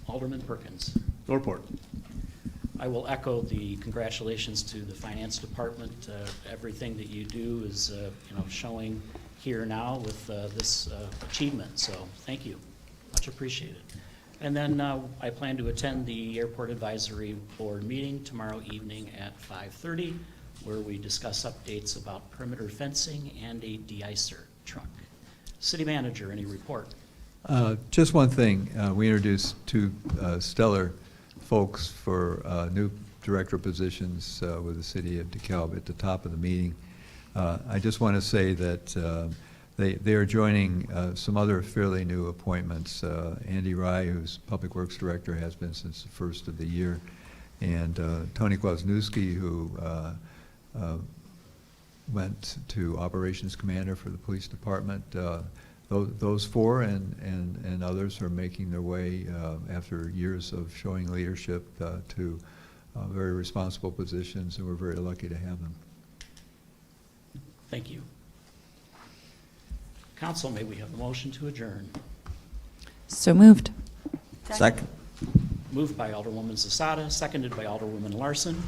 Alderman Perkins? No report. I will echo the congratulations to the Finance Department. Everything that you do is, showing here now with this achievement, so thank you. Much appreciated. And then I plan to attend the Airport Advisory Board meeting tomorrow evening at 5:30, where we discuss updates about perimeter fencing and a de-icer truck. City Manager, any report? Just one thing. We introduced two stellar folks for new director positions with the city of DeKalb at the top of the meeting. I just want to say that they are joining some other fairly new appointments. Andy Rye, who's Public Works Director, has been since the first of the year, and Tony Kwasniewski, who went to Operations Commander for the Police Department. Those four and others are making their way after years of showing leadership to very responsible positions, and we're very lucky to have them. Thank you. Council, may we have a motion to adjourn? So moved. Second. Moved by Alderwoman Zasada, seconded by Alderwoman Larson.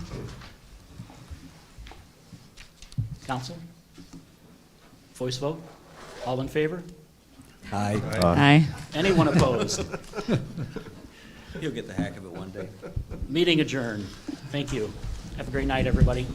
Council? Voice vote? All in favor? Aye. Aye. Anyone opposed? You'll get the hack of it one day. Meeting adjourned. Thank you. Have a great night, everybody.